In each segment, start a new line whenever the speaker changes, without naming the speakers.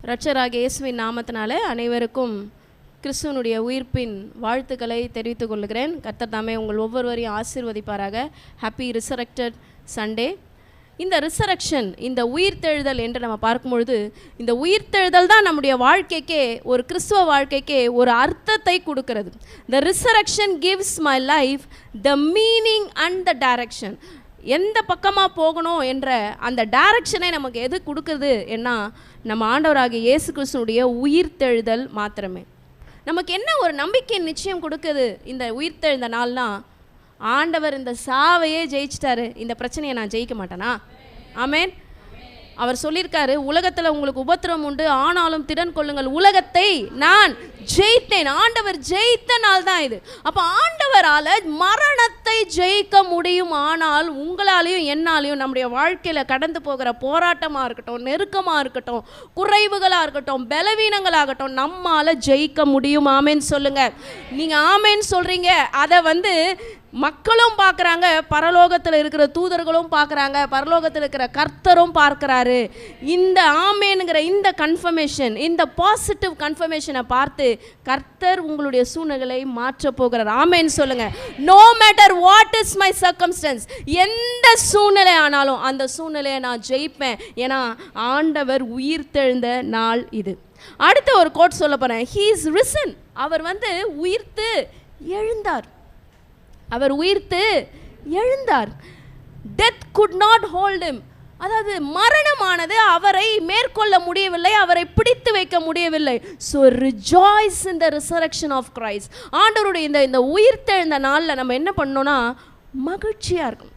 இரட்சகராகிய இயேசுவின் நாமத்தினாலே அனைவருக்கும் கிறிஸ்துவனுடைய உயிர்ப்பின் வாழ்த்துக்களை தெரிவித்துக் கொள்கிறேன். கர்த்தர் தாமே உங்கள் ஒவ்வொருவரையும் ஆசீர்வதிப்பாராக. Happy resurrected Sunday. இந்த ரிசரக்ஷன், இந்த உயிர்த்தெழுதல் என்று நம்ம பார்க்கும்பொழுது, இந்த உயிர்த்தெழுதல் தான் நம்முடைய வாழ்க்கைக்கே, ஒரு கிறிஸ்துவ வாழ்க்கைக்கே ஒரு அர்த்தத்தை கொடுக்கிறது. த resurrection gives my life the meaning and the direction. எந்த பக்கமாக போகணும் என்ற அந்த டைரக்ஷனை நமக்கு எது கொடுக்குது என்ன, நம்ம ஆண்டவராகிய இயேசு கிறிஸ்துனுடைய உயிர்த்தெழுதல் மாத்திரமே. நமக்கு என்ன ஒரு நம்பிக்கை நிச்சயம் கொடுக்குது இந்த உயிர்த்தெழுந்த நாள்னா, ஆண்டவர் இந்த சாவையே ஜெயிச்சிட்டாரு, இந்த பிரச்சனையை நான் ஜெயிக்க மாட்டேனா? ஆமேன். அவர் சொல்லியிருக்காரு, உலகத்தில் உங்களுக்கு உபத்திரம் உண்டு, ஆனாலும் திடன் கொள்ளுங்கள், உலகத்தை நான் ஜெயித்தேன். ஆண்டவர் ஜெயித்த நாள் தான் இது. அப்போ ஆண்டவரால் மரணத்தை ஜெயிக்க முடியும். ஆனால் உங்களாலையும் என்னாலையும் நம்முடைய வாழ்க்கையில் கடந்து போகிற போராட்டமாக இருக்கட்டும், நெருக்கமாக இருக்கட்டும், குறைவுகளாக இருக்கட்டும், பலவீனங்களாகட்டும், நம்மால் ஜெயிக்க முடியும். ஆமேன்னு சொல்லுங்கள். நீங்கள் ஆமேன்னு சொல்கிறீங்க, அதை மக்களும் பார்க்குறாங்க, பரலோகத்தில் இருக்கிற தூதர்களும் பார்க்குறாங்க, பரலோகத்தில் இருக்கிற கர்த்தரும் பார்க்குறாரு. இந்த ஆமேனுங்கிற இந்த கன்ஃபர்மேஷன், இந்த பாசிட்டிவ் கன்ஃபர்மேஷனை பார்த்து கர்த்தர் உங்களுடைய சூழ்நிலையை மாற்ற போகிறார். ஆமேன்னு சொல்லுங்கள். No matter what is my circumstances, எந்த சூழ்நிலை ஆனாலும் அந்த சூழ்நிலையை நான் ஜெயிப்பேன். ஏன்னா ஆண்டவர் உயிர்த்தெழுந்த நாள் இது. அடுத்த ஒரு கோட் சொல்ல போகிறேன். He is ரிசன். அவர் உயிர்த்து எழுந்தார். அவர் உயிர்த்து எழுந்தார். Death could not hold him. அதாவது மரணமானது அவரை மேற்கொள்ள முடியவில்லை, அவரை பிடித்து வைக்க முடியவில்லை. So rejoice in the resurrection of Christ. ஆண்டவருடைய இந்த உயிர்த்தெழுந்த நாளில் நம்ம என்ன பண்ணோன்னா மகிழ்ச்சியாக இருக்கும்.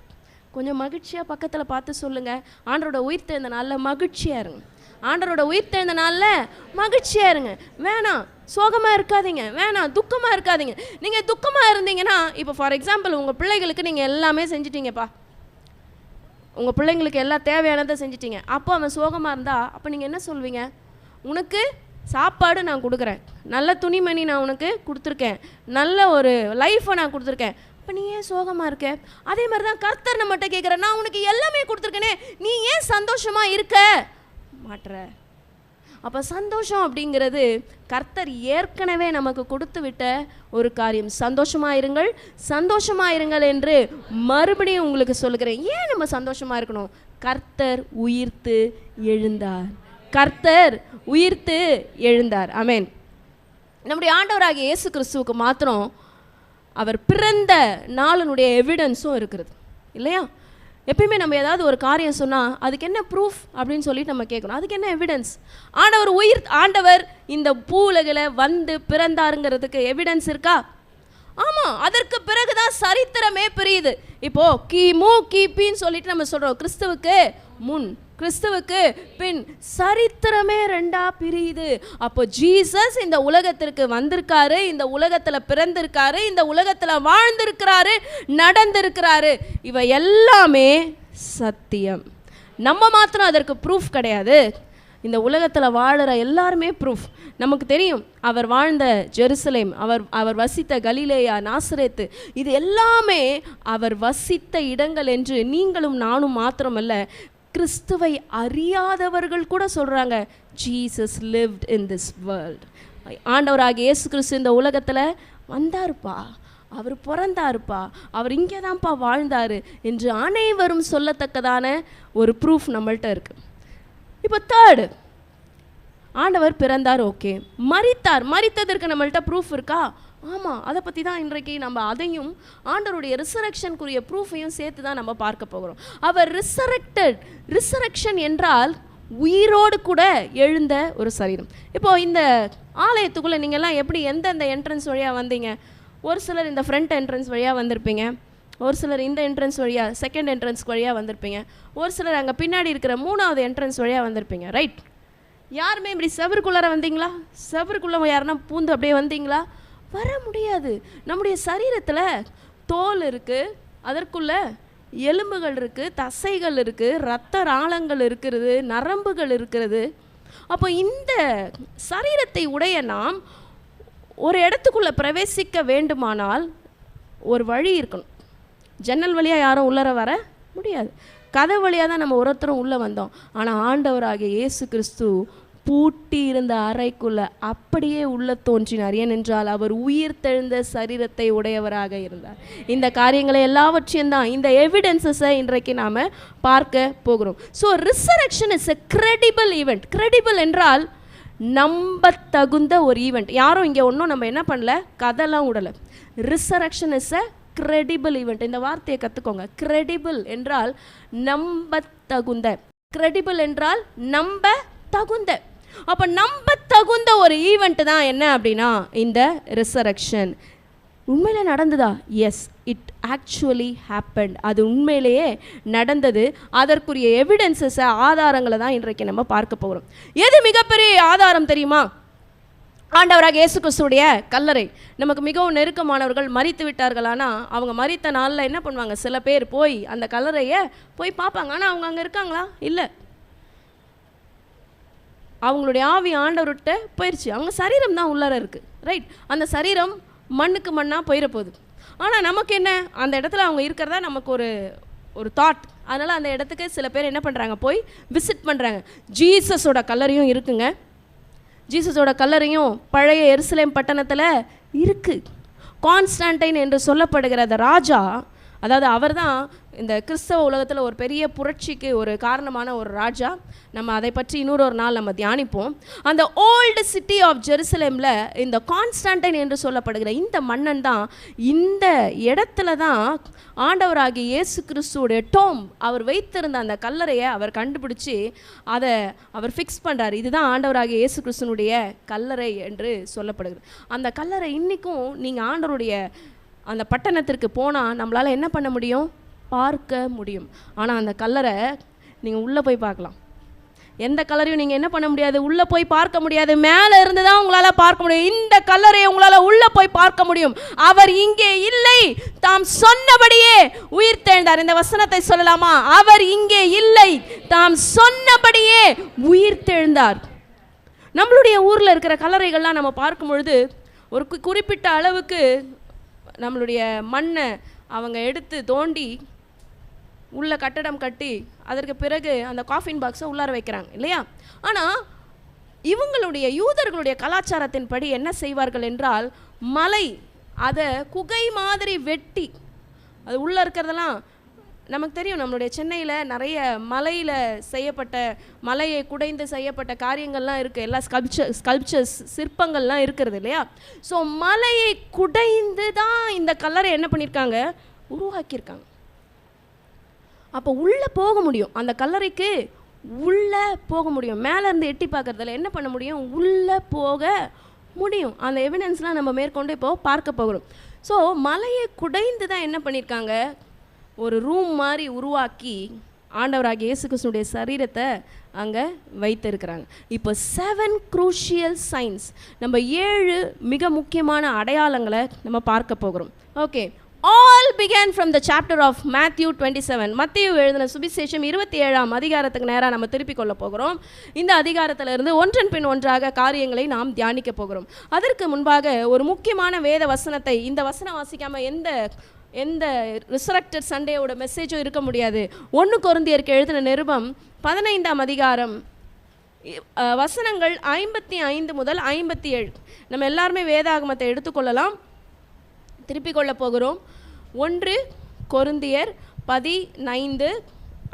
கொஞ்சம் மகிழ்ச்சியாக பக்கத்தில் பார்த்து சொல்லுங்கள், ஆண்டவரோட உயிர்த்தெழுந்த நாளில் மகிழ்ச்சியாக இருங்க. ஆண்டவரோட உயிர்த்தெழுந்த நாளில் மகிழ்ச்சியாக இருங்க. வேணாம் சோகமாக இருக்காதீங்க, வேணாம் துக்கமாக இருக்காதீங்க. நீங்கள் துக்கமாக இருந்தீங்கன்னா, இப்போ ஃபார் எக்ஸாம்பிள் உங்கள் பிள்ளைகளுக்கு நீங்கள் எல்லாமே செஞ்சிட்டீங்கப்பா, உங்கள் பிள்ளைங்களுக்கு எல்லாம் தேவையானதை செஞ்சிட்டீங்க. அப்போ அவன் சோகமாக இருந்தால் அப்போ நீங்கள் என்ன சொல்வீங்க? உனக்கு சாப்பாடு நான் கொடுக்குறேன், நல்ல துணிமணி நான் உனக்கு கொடுத்துருக்கேன், நல்ல ஒரு லைஃப்பை நான் கொடுத்துருக்கேன், இப்போ நீ ஏன் சோகமாக இருக்க? அதே மாதிரி தான் கர்த்தர் நம்மகிட்ட கேட்குறேன், நான் உனக்கு எல்லாமே கொடுத்துருக்கேனே, நீ ஏன் சந்தோஷமாக இருக்க மாட்டுற? அப்போ சந்தோஷம் அப்படிங்கிறது கர்த்தர் ஏற்கனவே நமக்கு கொடுத்து விட்ட ஒரு காரியம். சந்தோஷமாக இருங்கள், சந்தோஷமாக இருங்கள் என்று மறுபடியும் உங்களுக்கு சொல்லுகிறேன். ஏன் நம்ம சந்தோஷமாக இருக்கணும்? கர்த்தர் உயிர்த்து எழுந்தார். கர்த்தர் உயிர்த்து எழுந்தார். ஆமென். நம்முடைய ஆண்டவராகிய இயேசு கிறிஸ்துவுக்கு மாத்திரம் அவர் பிறந்த நாளினுடைய எவிடன்ஸும் இருக்கிறது இல்லையா? எப்பயுமே நம்ம ஏதாவது ஒரு காரியம் சொன்னால் அதுக்கு என்ன ப்ரூஃப் அப்படின்னு சொல்லிட்டு நம்ம கேட்கணும். அதுக்கு என்ன எவிடன்ஸ்? ஆண்டவர் இந்த பூவுலகில் பிறந்தாருங்கிறதுக்கு எவிடன்ஸ் இருக்கா? ஆமாம், அதற்கு பிறகுதான் சரித்திரமே பிரியுது. இப்போது கிமு கிபின்னு சொல்லிட்டு நம்ம சொல்கிறோம், கிறிஸ்துவுக்கு முன் கிறிஸ்துவுக்கு பின், சரித்திரமே ரெண்டா பிரியுது. அப்போ ஜீசஸ் இந்த உலகத்திற்கு வந்திருக்காரு, இந்த உலகத்தில் பிறந்திருக்காரு, இந்த உலகத்தில் வாழ்ந்திருக்கிறாரு, நடந்திருக்கிறாரு. இவை எல்லாமே சத்தியம். நம்ம மாத்திரம் அதற்கு ப்ரூஃப் கிடையாது. இந்த உலகத்தில் வாழுற எல்லாருமே ப்ரூஃப். நமக்கு தெரியும் அவர் வாழ்ந்த ஜெருசலேம், அவர் வசித்த கலிலேயா, நாசரேத்து, இது எல்லாமே அவர் வசித்த இடங்கள் என்று நீங்களும் நானும் மாத்திரமல்ல, கிறிஸ்துவை அறியாதவர்கள் கூட சொல்கிறாங்க, Jesus lived in this world. ஆண்டவராகிய இயேசு கிறிஸ்து இந்த உலகத்தில் வந்தாருப்பா, அவர் பிறந்தாருப்பா, அவர் இங்கே தான்ப்பா வாழ்ந்தார் என்று அனைவரும் சொல்லத்தக்கதான ஒரு ப்ரூஃப் நம்மள்கிட்ட இருக்குது. இப்போ தேர்டு, ஆண்டவர் பிறந்தார், ஓகே. மரித்ததற்கு நம்மள்கிட்ட ப்ரூஃப் இருக்கா? ஆமாம், அதை பற்றி தான் இன்றைக்கு நம்ம அதையும் ஆண்டவருடைய ரிசரக்ஷனுக்குரிய ப்ரூஃபையும் சேர்த்து தான் நம்ம பார்க்க போகிறோம். அவர் ரிசரக்ஷன் என்றால் உயிரோடு கூட எழுந்த ஒரு சரீரம். இப்போது இந்த ஆலயத்துக்குள்ளே நீங்கள்லாம் எப்படி எந்தெந்த என்ட்ரன்ஸ் வழியாக வந்தீங்க? ஒரு சிலர் இந்த ஃப்ரண்ட் என்ட்ரன்ஸ் வழியாக வந்திருப்பீங்க, ஒரு சிலர் இந்த என்ட்ரன்ஸ் வழியாக செகண்ட் என்ட்ரன்ஸ் வழியாக வந்திருப்பீங்க, ஒரு சிலர் அங்கே பின்னாடி இருக்கிற 3வது என்ட்ரன்ஸ் வழியாக வந்திருப்பீங்க, ரைட்? யாருமே இப்படி செவருக்குள்ளார வந்தீங்களா? செவருக்குள்ளே யாருன்னா பூந்து அப்படியே வந்தீங்களா? வர முடியாது. நம்முடைய சரீரத்தில் தோல் இருக்குது, அதற்குள்ள எலும்புகள் இருக்குது, தசைகள் இருக்குது, இரத்த நாளங்கள் இருக்கிறது, நரம்புகள் இருக்கிறது. அப்போ இந்த சரீரத்தை உடைய நாம் ஒரு இடத்துக்குள்ளே பிரவேசிக்க வேண்டுமானால் ஒரு வழி இருக்கணும். ஜன்னல் வழியாக யாரும் உள்ளர வர முடியாது. கதை வழியாக தான் நம்ம ஒருத்தரும் உள்ளே வந்தோம். ஆனால் ஆண்டவராகிய இயேசு கிறிஸ்து பூட்டி இருந்த அறைக்குள்ள அப்படியே உள்ள தோன்றினார். ஏனென்றால் அவர் உயிர் தெழுந்த சரீரத்தை உடையவராக இருந்தார். இந்த காரியங்களை எல்லாவற்றையும் தான், இந்த எவிடன்சஸை இன்றைக்கு நாம் பார்க்க போகிறோம். So resurrection is a credible event. Credible என்றால் நம்ப தகுந்த ஒரு ஈவெண்ட். யாரும் இங்கே ஒன்றும் நம்ம என்ன பண்ணல, கதைலாம் விடலை. Resurrection is a credible event. இந்த வார்த்தையை கற்றுக்கோங்க. கிரெடிபிள் என்றால் நம்ப தகுந்த. கிரெடிபிள் என்றால் நம்ப தகுந்த. அப்போ நம்ப தகுந்த ஒரு ஈவெண்ட் தான் என்ன அப்படின்னா இந்த ரிசரக்ஷன். உண்மையிலே நடந்ததா? Yes, it actually happen. அது உண்மையிலேயே நடந்தது. அதற்குரிய எவிடன்சஸை, ஆதாரங்களை தான் இன்றைக்கு நம்ம பார்க்க போகிறோம். எது மிகப்பெரிய ஆதாரம் தெரியுமா? ஆண்டவராக இயேசு கிறிஸ்துவுடைய கல்லறை. நமக்கு மிகவும் நெருக்கமானவர்கள் மரித்து விட்டார்கள். ஆனால் அவங்க மரித்த நாளில் என்ன பண்ணுவாங்க, சில பேர் போய் அந்த கல்லறையை போய் பார்ப்பாங்க. ஆனால் அவங்க அங்கே இருக்காங்களா? இல்லை. அவங்களுடைய ஆவி ஆண்டவர்கிட்ட போயிடுச்சு. அவங்க சரீரம் தான் உள்ளார இருக்குது, ரைட்? அந்த சரீரம் மண்ணுக்கு மண்ணாக போயிட போகுது. ஆனால் நமக்கு என்ன, அந்த இடத்துல அவங்க இருக்கிறதா நமக்கு ஒரு தாட். அதனால் அந்த இடத்துக்கு சில பேர் என்ன பண்ணுறாங்க, போய் விசிட் பண்ணுறாங்க. ஜீசஸோட கல்லறையும் இருக்குங்க. ஜீசஸோட கல்லறையும் பழைய எருசலேம் பட்டணத்தில் இருக்குது. கான்ஸ்டான்டைன் என்று சொல்லப்படுகிற அந்த ராஜா, அதாவது அவர் தான் இந்த கிறிஸ்தவ உலகத்தில் ஒரு பெரிய புரட்சிக்கு ஒரு காரணமான ஒரு ராஜா. நம்ம அதை பற்றி இன்னொரு நாள் நம்ம தியானிப்போம். அந்த ஓல்டு சிட்டி ஆஃப் ஜெருசலேமில் இந்த கான்ஸ்டான்டைன் என்று சொல்லப்படுகிற இந்த மன்னன் தான், இந்த இடத்துல தான் ஆண்டவராகிய இயேசு கிறிஸ்துவோடைய டோம், அவர் வைத்திருந்த அந்த கல்லறையை அவர் கண்டுபிடிச்சி அதை அவர் ஃபிக்ஸ் பண்ணுறார். இதுதான் ஆண்டவராகிய இயேசு கிறிஸ்துனுடைய கல்லறை என்று சொல்லப்படுகிறது. அந்த கல்லறை இன்றைக்கும் நீங்கள் ஆண்டவருடைய அந்த பட்டணத்திற்கு போனால் நம்மளால் என்ன பண்ண முடியும், பார்க்க முடியும். ஆனால் அந்த கல்லறை நீங்கள் உள்ளே போய் பார்க்கலாம். எந்த கல்லறையும் நீங்கள் என்ன பண்ண முடியாது, உள்ளே போய் பார்க்க முடியாது. மேலே இருந்து தான் உங்களால் பார்க்க முடியும். இந்த கல்லறையை உங்களால் உள்ளே போய் பார்க்க முடியும். அவர் இங்கே இல்லை, தாம் சொன்னபடியே உயிர் தெழுந்தார். இந்த வசனத்தை சொல்லலாமா? அவர் இங்கே இல்லை, தாம் சொன்னபடியே உயிர் தெழுந்தார். நம்மளுடைய ஊரில் இருக்கிற கல்லறைகள்லாம் நம்ம பார்க்கும் பொழுது ஒரு குறிப்பிட்ட அளவுக்கு நம்மளுடைய மண்ணை அவங்க எடுத்து தோண்டி உள்ள கட்டடம் கட்டி அதற்கு பிறகு அந்த காஃபின் பாக்ஸை உள்ளார வைக்கிறாங்க இல்லையா? ஆனால் இவங்களுடைய யூதர்களுடைய கலாச்சாரத்தின்படி என்ன செய்வார்கள் என்றால், மலை அதை குகை மாதிரி வெட்டி, அது உள்ளே இருக்கிறதெல்லாம் நமக்கு தெரியும். நம்மளுடைய சென்னையில் நிறைய மலையில் செய்யப்பட்ட, மலையை குடைந்து செய்யப்பட்ட காரியங்கள்லாம் இருக்குது. எல்லா ஸ்கல்ப்சர்ஸ் சிற்பங்கள்லாம் இருக்கிறது இல்லையா? ஸோ மலையை குடைந்து தான் இந்த கல்லறை என்ன பண்ணியிருக்காங்க, உருவாக்கியிருக்காங்க. அப்போ உள்ளே போக முடியும், அந்த கல்லறைக்கு உள்ளே போக முடியும். மேலேருந்து எட்டி பார்க்குறதுல என்ன பண்ண முடியும், உள்ளே போக முடியும். அந்த எவிடன்ஸ்லாம் நம்ம மேற்கொண்டு இப்போது பார்க்க போகிறோம். ஸோ மலையை குடைந்து தான் என்ன பண்ணியிருக்காங்க, ஒரு ரூம் மாதிரி உருவாக்கி ஆண்டவராகிய இயேசு கிறிஸ்துவுடைய சரீரத்தை அங்கே வைத்திருக்கிறாங்க. இப்போ 7 crucial signs, நம்ம 7 மிக முக்கியமான அடையாளங்களை நம்ம பார்க்க போகிறோம். Okay, all began from the chapter of Matthew 27. மத்தேயு எழுதின சுவிசேஷம் 27ஆம் அதிகாரத்துக்கு நேராக நம்ம திருப்பிக் கொள்ள போகிறோம். இந்த அதிகாரத்திலிருந்து ஒன்றன் பின் ஒன்றாக காரியங்களை நாம் தியானிக்க போகிறோம். அதற்கு முன்பாக ஒரு முக்கியமான வேத வசனத்தை, இந்த வசனம் வாசிக்காமல் எந்த ரிசரக்டட் சண்டேயோட மெசேஜும் இருக்க முடியாது. 1 கொரிந்தியருக்கு எழுதின நிருபம் 15ஆம் அதிகாரம் வசனங்கள் 55 முதல் 57. நம்ம எல்லாருமே வேதாகமத்தை எடுத்துக்கொள்ளலாம். திருப்பிக் கொள்ள போகிறோம். 1 கொரிந்தியர் 15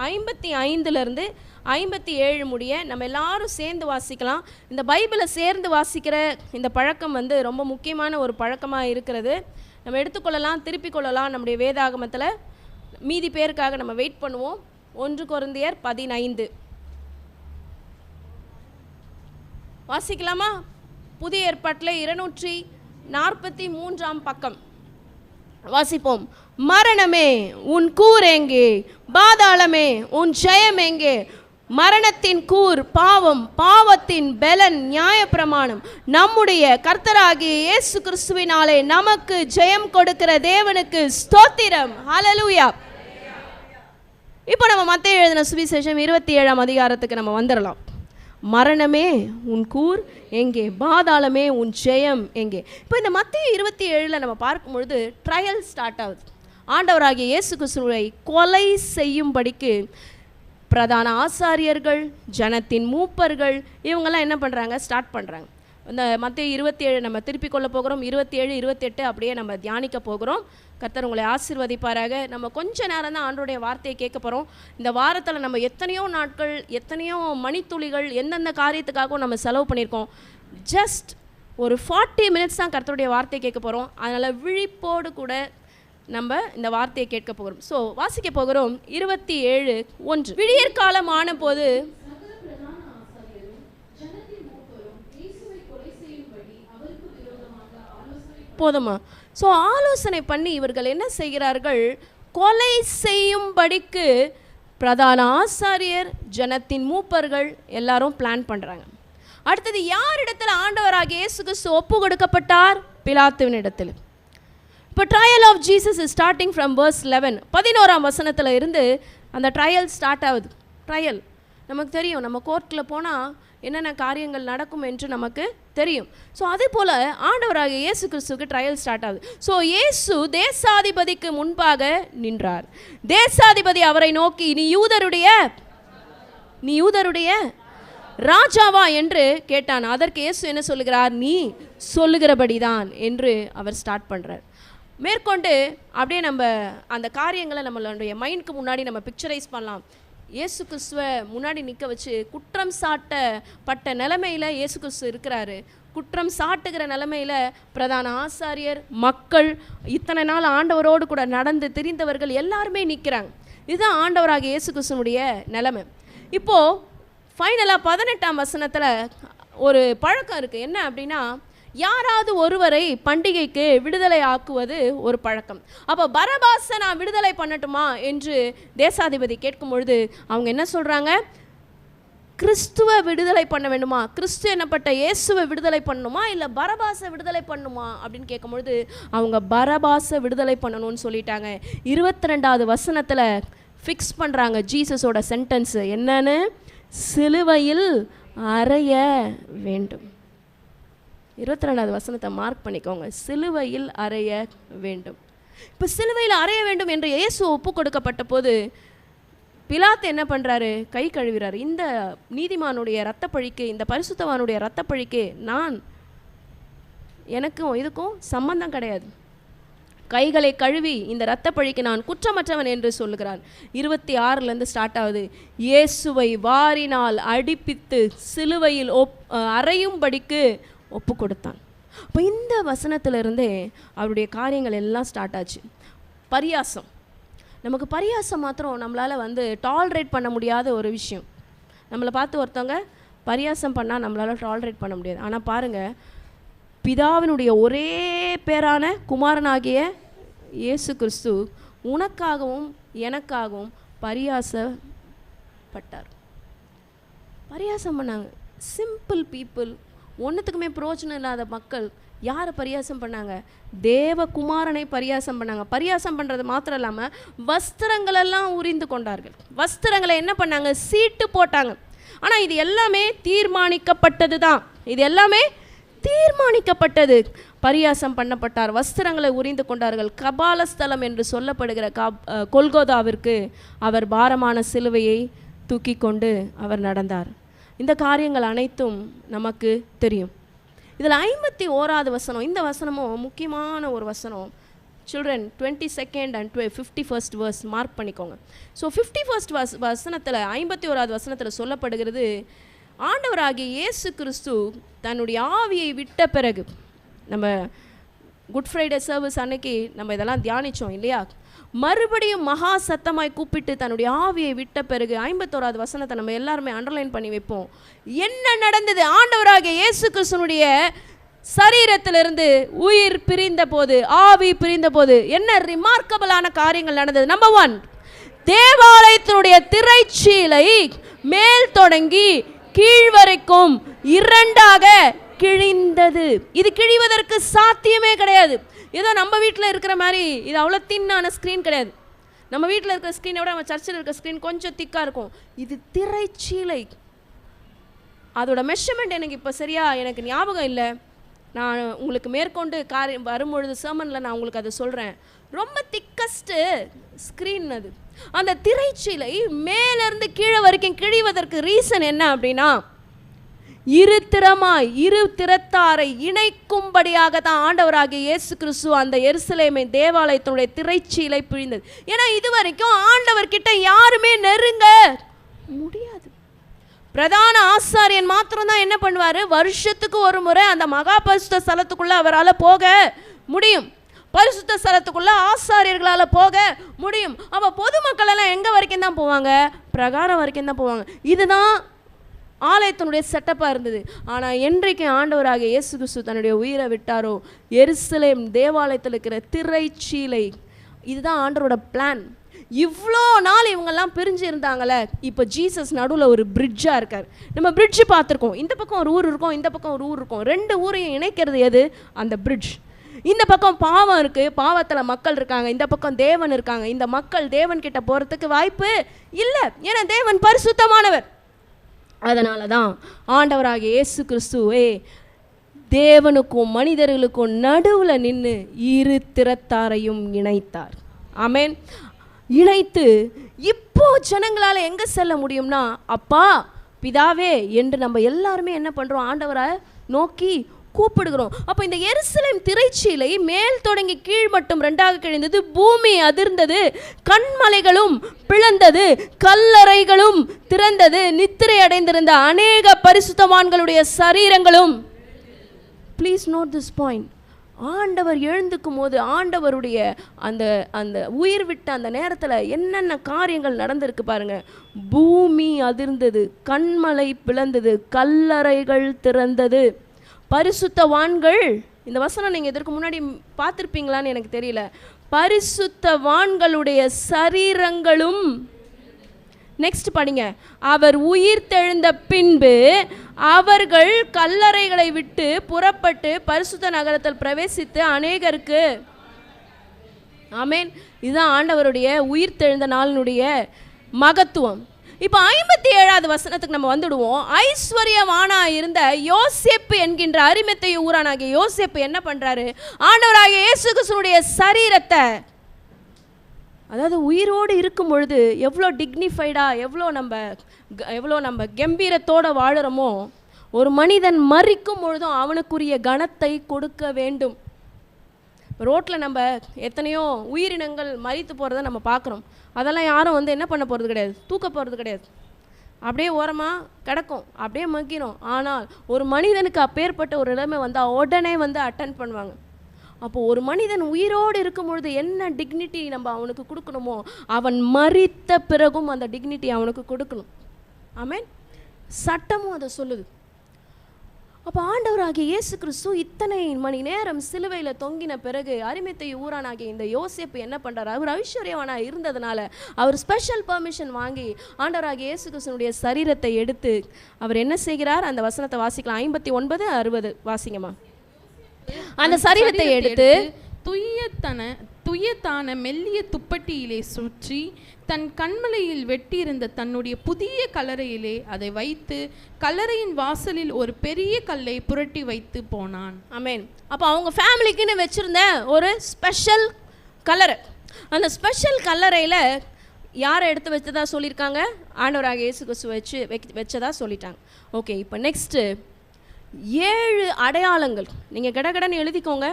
55லிருந்து 57 முடிய நம்ம எல்லாரும் சேர்ந்து வாசிக்கலாம். இந்த பைபிளை சேர்ந்து வாசிக்கிற இந்த பழக்கம் ரொம்ப முக்கியமான ஒரு பழக்கமாக இருக்கிறது. நம்ம எடுத்துக்கொள்ளலாம், திருப்பிக் கொள்ளலாம். நம்முடைய வேதாகமத்தில் மீதி பேருக்காக நம்ம வெயிட் பண்ணுவோம். 1 கொரிந்தியர் 15 வாசிக்கலாமா? புதிய ஏற்பாட்டில் 243ஆம் பக்கம் வாசிப்போம். மரணமே உன் கூர் எங்கே, பாதாளமே உன் ஜெயம் எங்கே? மரணத்தின் கூர் பாவம், பாவத்தின் பெலன் நியாயப்பிரமாணம். நம்முடைய கர்த்தராகிய இயேசு கிறிஸ்துவினாலே நமக்கு ஜெயம் கொடுக்கிற தேவனுக்கு ஸ்தோத்திரம். ஹல்லேலூயா. இப்போ நம்ம மத்தேயு எழுதின சுவிசேஷம் 27ஆம் அதிகாரத்துக்கு நம்ம வந்துடலாம். மரணமே உன் கூர் எங்கே, பாதாளமே உன் ஜெயம் எங்கே? இப்போ இந்த மத்தேயு 27 நம்ம பார்க்கும் பொழுது ட்ரையல் ஸ்டார்ட் ஆகுது. ஆண்டவராகிய இயேசு கிறிஸ்துவை கொலை செய்யும்படிக்கு பிரதான ஆசாரியர்கள், ஜனத்தின் மூப்பர்கள், இவங்கெல்லாம் என்ன பண்ணுறாங்க, ஸ்டார்ட் பண்ணுறாங்க. இந்த மத்தேயு 27 நம்ம திருப்பி கொள்ள போகிறோம். 27, 28 அப்படியே நம்ம தியானிக்க போகிறோம். கர்த்தர் உங்களை ஆசீர்வதிப்பாராக. நம்ம கொஞ்ச நேரம் தான் ஆண்டவருடைய வார்த்தையை கேட்க போகிறோம். இந்த வாரத்தில் நம்ம எத்தனையோ நாட்கள், எத்தனையோ மணித்துளிகள் எந்தெந்த காரியத்துக்காகவும் நம்ம செலவு பண்ணியிருக்கோம். ஜஸ்ட் ஒரு 40 மினிட்ஸ் தான் கர்த்தருடைய வார்த்தையை கேட்க போகிறோம். அதனால் விழிப்போடு கூட நம்ம இந்த வார்த்தையை கேட்க போகிறோம். ஸோ வாசிக்க போகிறோம். 27:1. விடியற் காலம் ஆன போது போதுமா? ஸோ ஆலோசனை பண்ணி இவர்கள் என்ன செய்கிறார்கள், கொலை செய்யும்படிக்கு பிரதான ஆசாரியர், ஜனத்தின் மூப்பர்கள் எல்லாரும் பிளான் பண்ணுறாங்க. அடுத்தது யாரிடத்தில் ஆண்டவராகிய இயேசு கிறிஸ்து ஒப்பு கொடுக்கப்பட்டார்? பிலாத்துவின் இடத்தில். இப்போ trial of Jesus is starting from verse 11. 11ஆம் வசனத்தில் இருந்து அந்த ட்ரையல் ஸ்டார்ட் ஆகுது. ட்ரையல் நமக்கு தெரியும், நம்ம கோர்ட்டில் போனால் என்னென்ன காரியங்கள் நடக்கும் என்று நமக்கு தெரியும். ஸோ அதே போல் ஆண்டவராகிய இயேசு கிறிஸ்துவுக்கு ட்ரையல் ஸ்டார்ட் ஆகுது. ஸோ இயேசு தேசாதிபதிக்கு முன்பாக நின்றார். தேசாதிபதி அவரை நோக்கி, நீ யூதருடைய ராஜாவா என்று கேட்டான். அதற்கு இயேசு என்ன சொல்லுகிறார்? நீ சொல்லுகிறபடிதான் என்று அவர் ஸ்டார்ட் பண்ணுறார். மேற்கொண்டு அப்படியே நம்ம அந்த காரியங்களை நம்மளுடைய மைண்டுக்கு முன்னாடி நம்ம பிக்சரைஸ் பண்ணலாம். இயேசு கிறிஸ்துவை முன்னாடி நிற்க வச்சு குற்றம் சாட்டப்பட்ட நிலைமையில் இயேசு கிறிஸ்து இருக்கிறாரு. குற்றம் சாட்டுகிற நிலைமையில் பிரதான ஆசாரியர், மக்கள், இத்தனை நாள் ஆண்டவரோடு கூட நடந்து திரிந்தவர்கள் எல்லாருமே நிற்கிறாங்க. இதுதான் ஆண்டவராகிய இயேசு கிறிஸ்துனுடைய நிலைமை. இப்போது ஃபைனலாக 18ஆம் வசனத்தில் ஒரு பழக்கம் இருக்குது. என்ன அப்படின்னா, யாராவது ஒருவரை பண்டிகைக்கு விடுதலை ஆக்குவது ஒரு பழக்கம். அப்போ பரபாசை நான் விடுதலை பண்ணட்டுமா என்று தேசாதிபதி கேட்கும் பொழுது அவங்க என்ன சொல்கிறாங்க? கிறிஸ்துவை விடுதலை பண்ண வேண்டுமா, கிறிஸ்து என்னப்பட்ட இயேசுவை விடுதலை பண்ணணுமா, இல்லை பரபாசை விடுதலை பண்ணணுமா அப்படின்னு கேட்கும் பொழுது அவங்க பரபாசை விடுதலை பண்ணணும்னு சொல்லிட்டாங்க. 22வது வசனத்தில் ஃபிக்ஸ் பண்ணுறாங்க ஜீசஸோட சென்டென்ஸு என்னன்னு, சிலுவையில் அறைய வேண்டும். 22வது வசனத்தை மார்க் பண்ணிக்கோங்க. சிலுவையில் அறைய வேண்டும். இப்போ சிலுவையில் அறைய வேண்டும் என்று இயேசு ஒப்பு கொடுக்கப்பட்ட போது பிலாத்து என்ன பண்ணுறாரு? கை கழுவுறாரு. இந்த நீதிமானுடைய இரத்தப்பழிக்கு, இந்த பரிசுத்தவானுடைய இரத்தப்பழிக்கு எனக்கும் இதுக்கும் சம்பந்தம் கிடையாது. கைகளை கழுவி இந்த இரத்தப்பழிக்கு நான் குற்றமற்றவன் என்று சொல்லுகிறான். 26லேருந்து ஸ்டார்ட் ஆகுது. இயேசுவை வாரினால் அடிப்பித்து சிலுவையில் அறையும்படிக்கு ஒப்பு கொடுத்தான். அப்போ இந்த வசனத்திலிருந்தே அவருடைய காரியங்கள் எல்லாம் ஸ்டார்ட் ஆச்சு. பரியாசம், நமக்கு பரியாசம் மாத்திரம் நம்மளால் டாலரேட் பண்ண முடியாத ஒரு விஷயம். நம்மளை பார்த்து ஒருத்தவங்க பரியாசம் பண்ணால் நம்மளால் டாலரேட் பண்ண முடியாது. ஆனால் பாருங்கள், பிதாவினுடைய ஒரே பேரான குமாரனாகிய இயேசு கிறிஸ்து உனக்காகவும் எனக்காகவும் பரியாசப்பட்டார். பரியாசம் பண்ணாங்க. சிம்பிள் பீப்புள், ஒன்றுத்துக்குமே பிரயோஜனம் இல்லாத மக்கள் யாரை பரியாசம் பண்ணாங்க? தேவகுமாரனை பரியாசம் பண்ணாங்க. பரியாசம் பண்ணுறது மாத்திரம் இல்லாமல் வஸ்திரங்களெல்லாம் உரிந்து கொண்டார்கள். வஸ்திரங்களை என்ன பண்ணாங்க? சீட்டு போட்டாங்க. ஆனால் இது எல்லாமே தீர்மானிக்கப்பட்டது தான். இது எல்லாமே தீர்மானிக்கப்பட்டது. பரியாசம் பண்ணப்பட்டார், வஸ்திரங்களை உரிந்து கொண்டார்கள். கபாலஸ்தலம் என்று சொல்லப்படுகிற கொல்கோதாவிற்கு அவர் பாரமான சிலுவையை தூக்கி கொண்டு அவர் நடந்தார். இந்த காரியங்கள் அனைத்தும் நமக்கு தெரியும். இதில் 51வது வசனம், இந்த வசனமும் முக்கியமான ஒரு வசனம். Children 22nd and 51st verse mark பண்ணிக்கோங்க. ஸோ 51st வசனத்தில் 51வது வசனத்தில் சொல்லப்படுகிறது, ஆண்டவராகிய இயேசு கிறிஸ்து தன்னுடைய ஆவியை விட்ட பிறகு, நம்ம குட் ஃப்ரைடே சர்வீஸ் அன்னைக்கு நம்ம இதெல்லாம் தியானித்தோம் இல்லையா? மறுபடியும் மகா சத்தமாய் கூப்பிட்டு தன்னுடைய ஆவியை விட்ட பிறகு 51வது வசனத்தை நம்ம எல்லாருமே அண்டர்லைன் பண்ணி வைப்போம். என்ன நடந்தது? ஆண்டவராகிய இயேசு கிறிஸ்துனுடைய சரீரத்திலிருந்து உயிர் பிரிந்த போது, ஆவி பிரிந்த போது என்ன ரிமார்க்கபிளான காரியங்கள் நடந்தது? நம்பர் 1, தேவாலயத்தினுடைய திரைச்சீலை மேல் தொடங்கி கீழ் வரைக்கும் 2ஆக கிழிந்தது. இது கிழிவதற்கு சாத்தியமே கிடையாது. ஏதோ நம்ம வீட்டில் இருக்கிற மாதிரி இது அவ்வளோ தின்னான ஸ்க்ரீன் கிடையாது. நம்ம வீட்டில் இருக்கிற ஸ்க்ரீனை விட நம்ம சர்ச்சில் இருக்கிற ஸ்க்ரீன் கொஞ்சம் திக்காக இருக்கும். இது திரைச்சீலை. அதோட மெஷர்மெண்ட் எனக்கு இப்போ சரியாக எனக்கு ஞாபகம் இல்லை. நான் உங்களுக்கு மேற்கொண்டு வரும்பொழுது சர்மனில் நான் உங்களுக்கு அதை சொல்கிறேன். ரொம்ப திக்கஸ்ட்டு ஸ்க்ரீன் அது. அந்த திரைச்சீலை மேலேருந்து கீழே வரைக்கும் கிழிவதற்கு ரீசன் என்ன அப்படின்னா, இரு திறத்தாரை இணைக்கும்படியாக தான் ஆண்டவராகிய இயேசு கிறிஸ்து அந்த எருசலேமை தேவாலயத்தினுடைய திரைச்சீலை பிழிந்தது. ஏன்னா இது வரைக்கும் ஆண்டவர்கிட்ட யாருமே நெருங்க முடியாது. பிரதான ஆசாரியன் மாத்திரம்தான் என்ன பண்ணுவார், வருஷத்துக்கு ஒரு முறை அந்த மகா பரிசுத்த ஸ்தலத்துக்குள்ளே அவரால் போக முடியும். பரிசுத்த ஸ்தலத்துக்குள்ளே ஆசாரியர்களால் போக முடியும். அப்போ பொதுமக்கள் எல்லாம் எங்கே வரைக்கும் தான் போவாங்க, பிரகாரம் வரைக்கும் தான் போவாங்க. இதுதான் ஆலயத்தினுடைய செட்டப்பாக இருந்தது. ஆனால் என்றைக்கு ஆண்டவராகிய இயேசு கிறிஸ்து தன்னுடைய உயிரை விட்டாரோ, எருசலேம் தேவாலயத்தில் இருக்கிற திரைச்சீலை, இதுதான் ஆண்டவரோட பிளான். இவ்வளோ நாள் இவங்கெல்லாம் பிரிஞ்சு இருந்தாங்களே, இப்போ ஜீசஸ் நடுவில் ஒரு பிரிட்ஜாக இருக்கார். நம்ம பிரிட்ஜு பார்த்துருக்கோம், இந்த பக்கம் ஒரு ஊர் இருக்கும், இந்த பக்கம் ஒரு ஊர் இருக்கும். ரெண்டு ஊரையும் இணைக்கிறது எது, அந்த பிரிட்ஜ். இந்த பக்கம் பாவம் இருக்குது, பாவத்தில் மக்கள் இருக்காங்க, இந்த பக்கம் தேவன் இருக்காங்க. இந்த மக்கள் தேவன் கிட்ட போகிறதுக்கு வாய்ப்பு இல்லை, ஏன்னா தேவன் பரிசுத்தமானவர். அதனால தான் ஆண்டவராகிய இயேசு கிறிஸ்துவே தேவனுக்கும் மனிதர்களுக்கும் நடுவில் நின்று இரு திறத்தாரையும் இணைத்தார். ஆமென். இணைத்து இப்போ ஜனங்களால் எங்கே செல்ல முடியும்னா, அப்பா பிதாவே என்று நம்ம எல்லாருமே என்ன பண்ணுறோம், ஆண்டவரை நோக்கி கூப்பிடுகிறோம். அப்போ இந்த எருசலேம் திரைச்சீலை மேல் தொடங்கி கீழ் மட்டும் ரெண்டாக கிழிந்தது, பூமி அதிர்ந்தது, கண்மலைகளும் பிளந்தது, கல்லறைகளும் திறந்தது, நித்திரை அடைந்திருந்த அநேக பரிசுத்தவான்களுடைய சரீரங்களும். Please note this point. ஆண்டவர் எழுந்துக்கும் போது ஆண்டவருடைய அந்த அந்த உயிர் விட்ட அந்த நேரத்தில் என்னென்ன காரியங்கள் நடந்திருக்கு பாருங்க. பூமி அதிர்ந்தது, கண்மலை பிளந்தது, கல்லறைகள் திறந்தது, பரிசுத்தவான்கள். இந்த வசனம் நீங்கள் இதற்கு முன்னாடி பார்த்துருப்பீங்களான்னு எனக்கு தெரியல. பரிசுத்தவான்களுடைய சரீரங்களும். நெக்ஸ்ட் படிங்க. அவர் உயிர் தெழுந்த பின்பு அவர்கள் கல்லறைகளை விட்டு புறப்பட்டு பரிசுத்த நகரத்தில் பிரவேசித்து அநேகருக்கு. ஆமென். இதுதான் ஆண்டவருடைய உயிர் தெழுந்த நாளினுடைய மகத்துவம். இப்போ 57வது வசனத்துக்கு நம்ம வந்துடுவோம். ஐஸ்வர்யவானா இருந்த யோசேப்பு என்கின்ற அரிமத்தேயு ஊரானாகிய யோசேப்பு என்ன பண்ணுறாரு, ஆண்டவராகிய இயேசு கிறிஸ்துவுடைய சரீரத்தை, அதாவது உயிரோடு இருக்கும் பொழுது எவ்வளோ டிக்னிஃபைடாக எவ்வளோ நம்ம கம்பீரத்தோடு வாழுறோமோ, ஒரு மனிதன் மரிக்கும் பொழுதும் அவனுக்குரிய கனத்தை கொடுக்க வேண்டும். ரோட்டில் நம்ம எத்தனையோ உயிரினங்கள் மரித்து போகிறத நம்ம பார்க்குறோம். அதெல்லாம் யாரும் என்ன பண்ண போகிறது கிடையாது, தூக்க போகிறது கிடையாது. அப்படியே ஓரமாக கிடக்கும், அப்படியே மக்கிரும். ஆனால் ஒரு மனிதனுக்கு அப்பேற்பட்ட ஒரு நிலைமை வந்தால் உடனே அட்டென்ட் பண்ணுவாங்க. அப்போது ஒரு மனிதன் உயிரோடு இருக்கும் பொழுது என்ன டிக்னிட்டி நம்ம அவனுக்கு கொடுக்கணுமோ, அவன் மரித்த பிறகும் அந்த டிக்னிட்டி அவனுக்கு கொடுக்கணும். ஆமென். சட்டமும் அதை சொல்லுது. அப்போ ஆண்டவராகிய இயேசு கிறிஸ்து இத்தனை மணி நேரம் சிலுவையில் தொங்கின பிறகு அரிமத்தேயு ஊரானாகிய இந்த யோசேப்பு என்ன பண்ணுறாரு, அவர் ஐஸ்வர்யவானாக இருந்ததுனால அவர் ஸ்பெஷல் பர்மிஷன் வாங்கி ஆண்டவராகிய இயேசு கிறிஸ்துனுடைய சரீரத்தை எடுத்து அவர் என்ன செய்கிறார், அந்த வசனத்தை வாசிக்கலாம். 59, 60 வாசிங்கம்மா. அந்த சரீரத்தை எடுத்து துயத்தான மெல்லிய துப்பட்டியிலே சுற்றி தன் கண்மலையில் வெட்டியிருந்த தன்னுடைய புதிய கல்லறையிலே அதை வைத்து கல்லறையின் வாசலில் ஒரு பெரிய கல்லை புரட்டி வைத்து போனான். ஆமென். அப்போ அவங்க ஃபேமிலிக்குன்னு வச்சுருந்த ஒரு ஸ்பெஷல் கல்லறை, அந்த ஸ்பெஷல் கல்லறையில் யாரை எடுத்து வச்சதா சொல்லியிருக்காங்க, ஆண்டவராகிய இயேசு கிறிஸ்து வச்சதா சொல்லிட்டாங்க. ஓகே, இப்போ நெக்ஸ்ட்டு 7 அடையாளங்கள் நீங்கள் கடகடன்னு எழுதிக்கோங்க,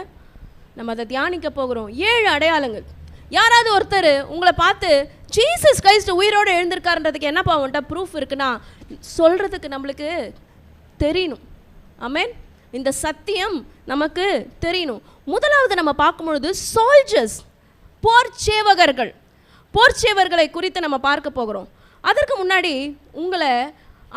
நம்ம அதை தியானிக்க போகிறோம். 7 அடையாளங்கள். யாராவது ஒருத்தர் உங்களை பார்த்து ஜீசஸ் கிரைஸ்ட் உயிரோடு எழுந்திருக்காருன்றதுக்கு என்னப்பா அவன்கிட்ட ப்ரூஃப் இருக்குன்னா சொல்கிறதுக்கு நம்மளுக்கு தெரியணும். ஆமென். இந்த சத்தியம் நமக்கு தெரியணும். முதலாவது நம்ம பார்க்கும்பொழுது சோல்ஜர்ஸ், போர்ச்சேவர்களை குறித்து நம்ம பார்க்க போகிறோம். அதற்கு முன்னாடி உங்களை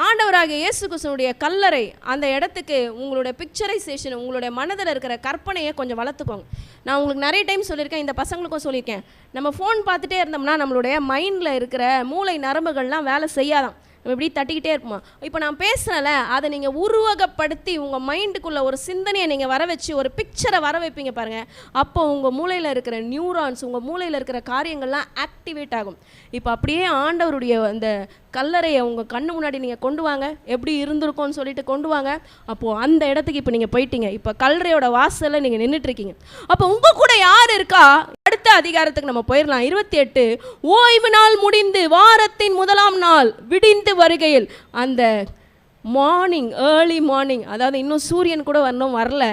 ஆண்டவராகிய இயேசு கிறிஸ்துவுடைய கல்லறை அந்த இடத்துக்கு உங்களுடைய பிக்சரைசேஷன், உங்களுடைய மனதில் இருக்கிற கற்பனையை கொஞ்சம் வளர்த்துக்கோங்க. நான் உங்களுக்கு நிறைய டைம் சொல்லியிருக்கேன், இந்த பசங்களுக்கும் சொல்லியிருக்கேன். நம்ம ஃபோன் பார்த்துட்டே இருந்தோம்னா நம்மளுடைய மைண்டில் இருக்கிற மூளை நரம்புகள்லாம் வேலை செய்யாதான். நம்ம இப்படி தட்டிக்கிட்டே இருப்போமா? இப்போ நான் பேசுகிறேன்ல, அதை நீங்கள் உருவகப்படுத்தி உங்கள் மைண்டுக்குள்ளே ஒரு சிந்தனையை நீங்கள் வர வச்சு ஒரு பிக்சரை வர வைப்பீங்க பாருங்கள். அப்போ உங்கள் மூளையில் இருக்கிற நியூரான்ஸ், உங்கள் மூளையில் இருக்கிற காரியங்கள்லாம் ஆக்டிவேட் ஆகும். இப்போ அப்படியே ஆண்டவருடைய அந்த கல்லறையை உங்கள் கண்ணு முன்னாடி நீங்கள் கொண்டு வாங்க, எப்படி இருந்திருக்கோன்னு சொல்லிட்டு கொண்டு வாங்க. அப்போது அந்த இடத்துக்கு இப்போ நீங்கள் போயிட்டீங்க. இப்போ கல்லறையோட வாசலில் நீங்கள் நின்றுட்டுருக்கீங்க. அப்போ உங்கள் கூட யார் இருக்கா? அடுத்த அதிகாரத்துக்கு நம்ம போயிடலாம். 28 ஓய்வு நாள் முடிந்து வாரத்தின் முதலாம் நாள் விடிந்து வருகையில், அந்த மார்னிங், ஏர்லி மார்னிங், அதாவது இன்னும் சூரியன் கூட வரல,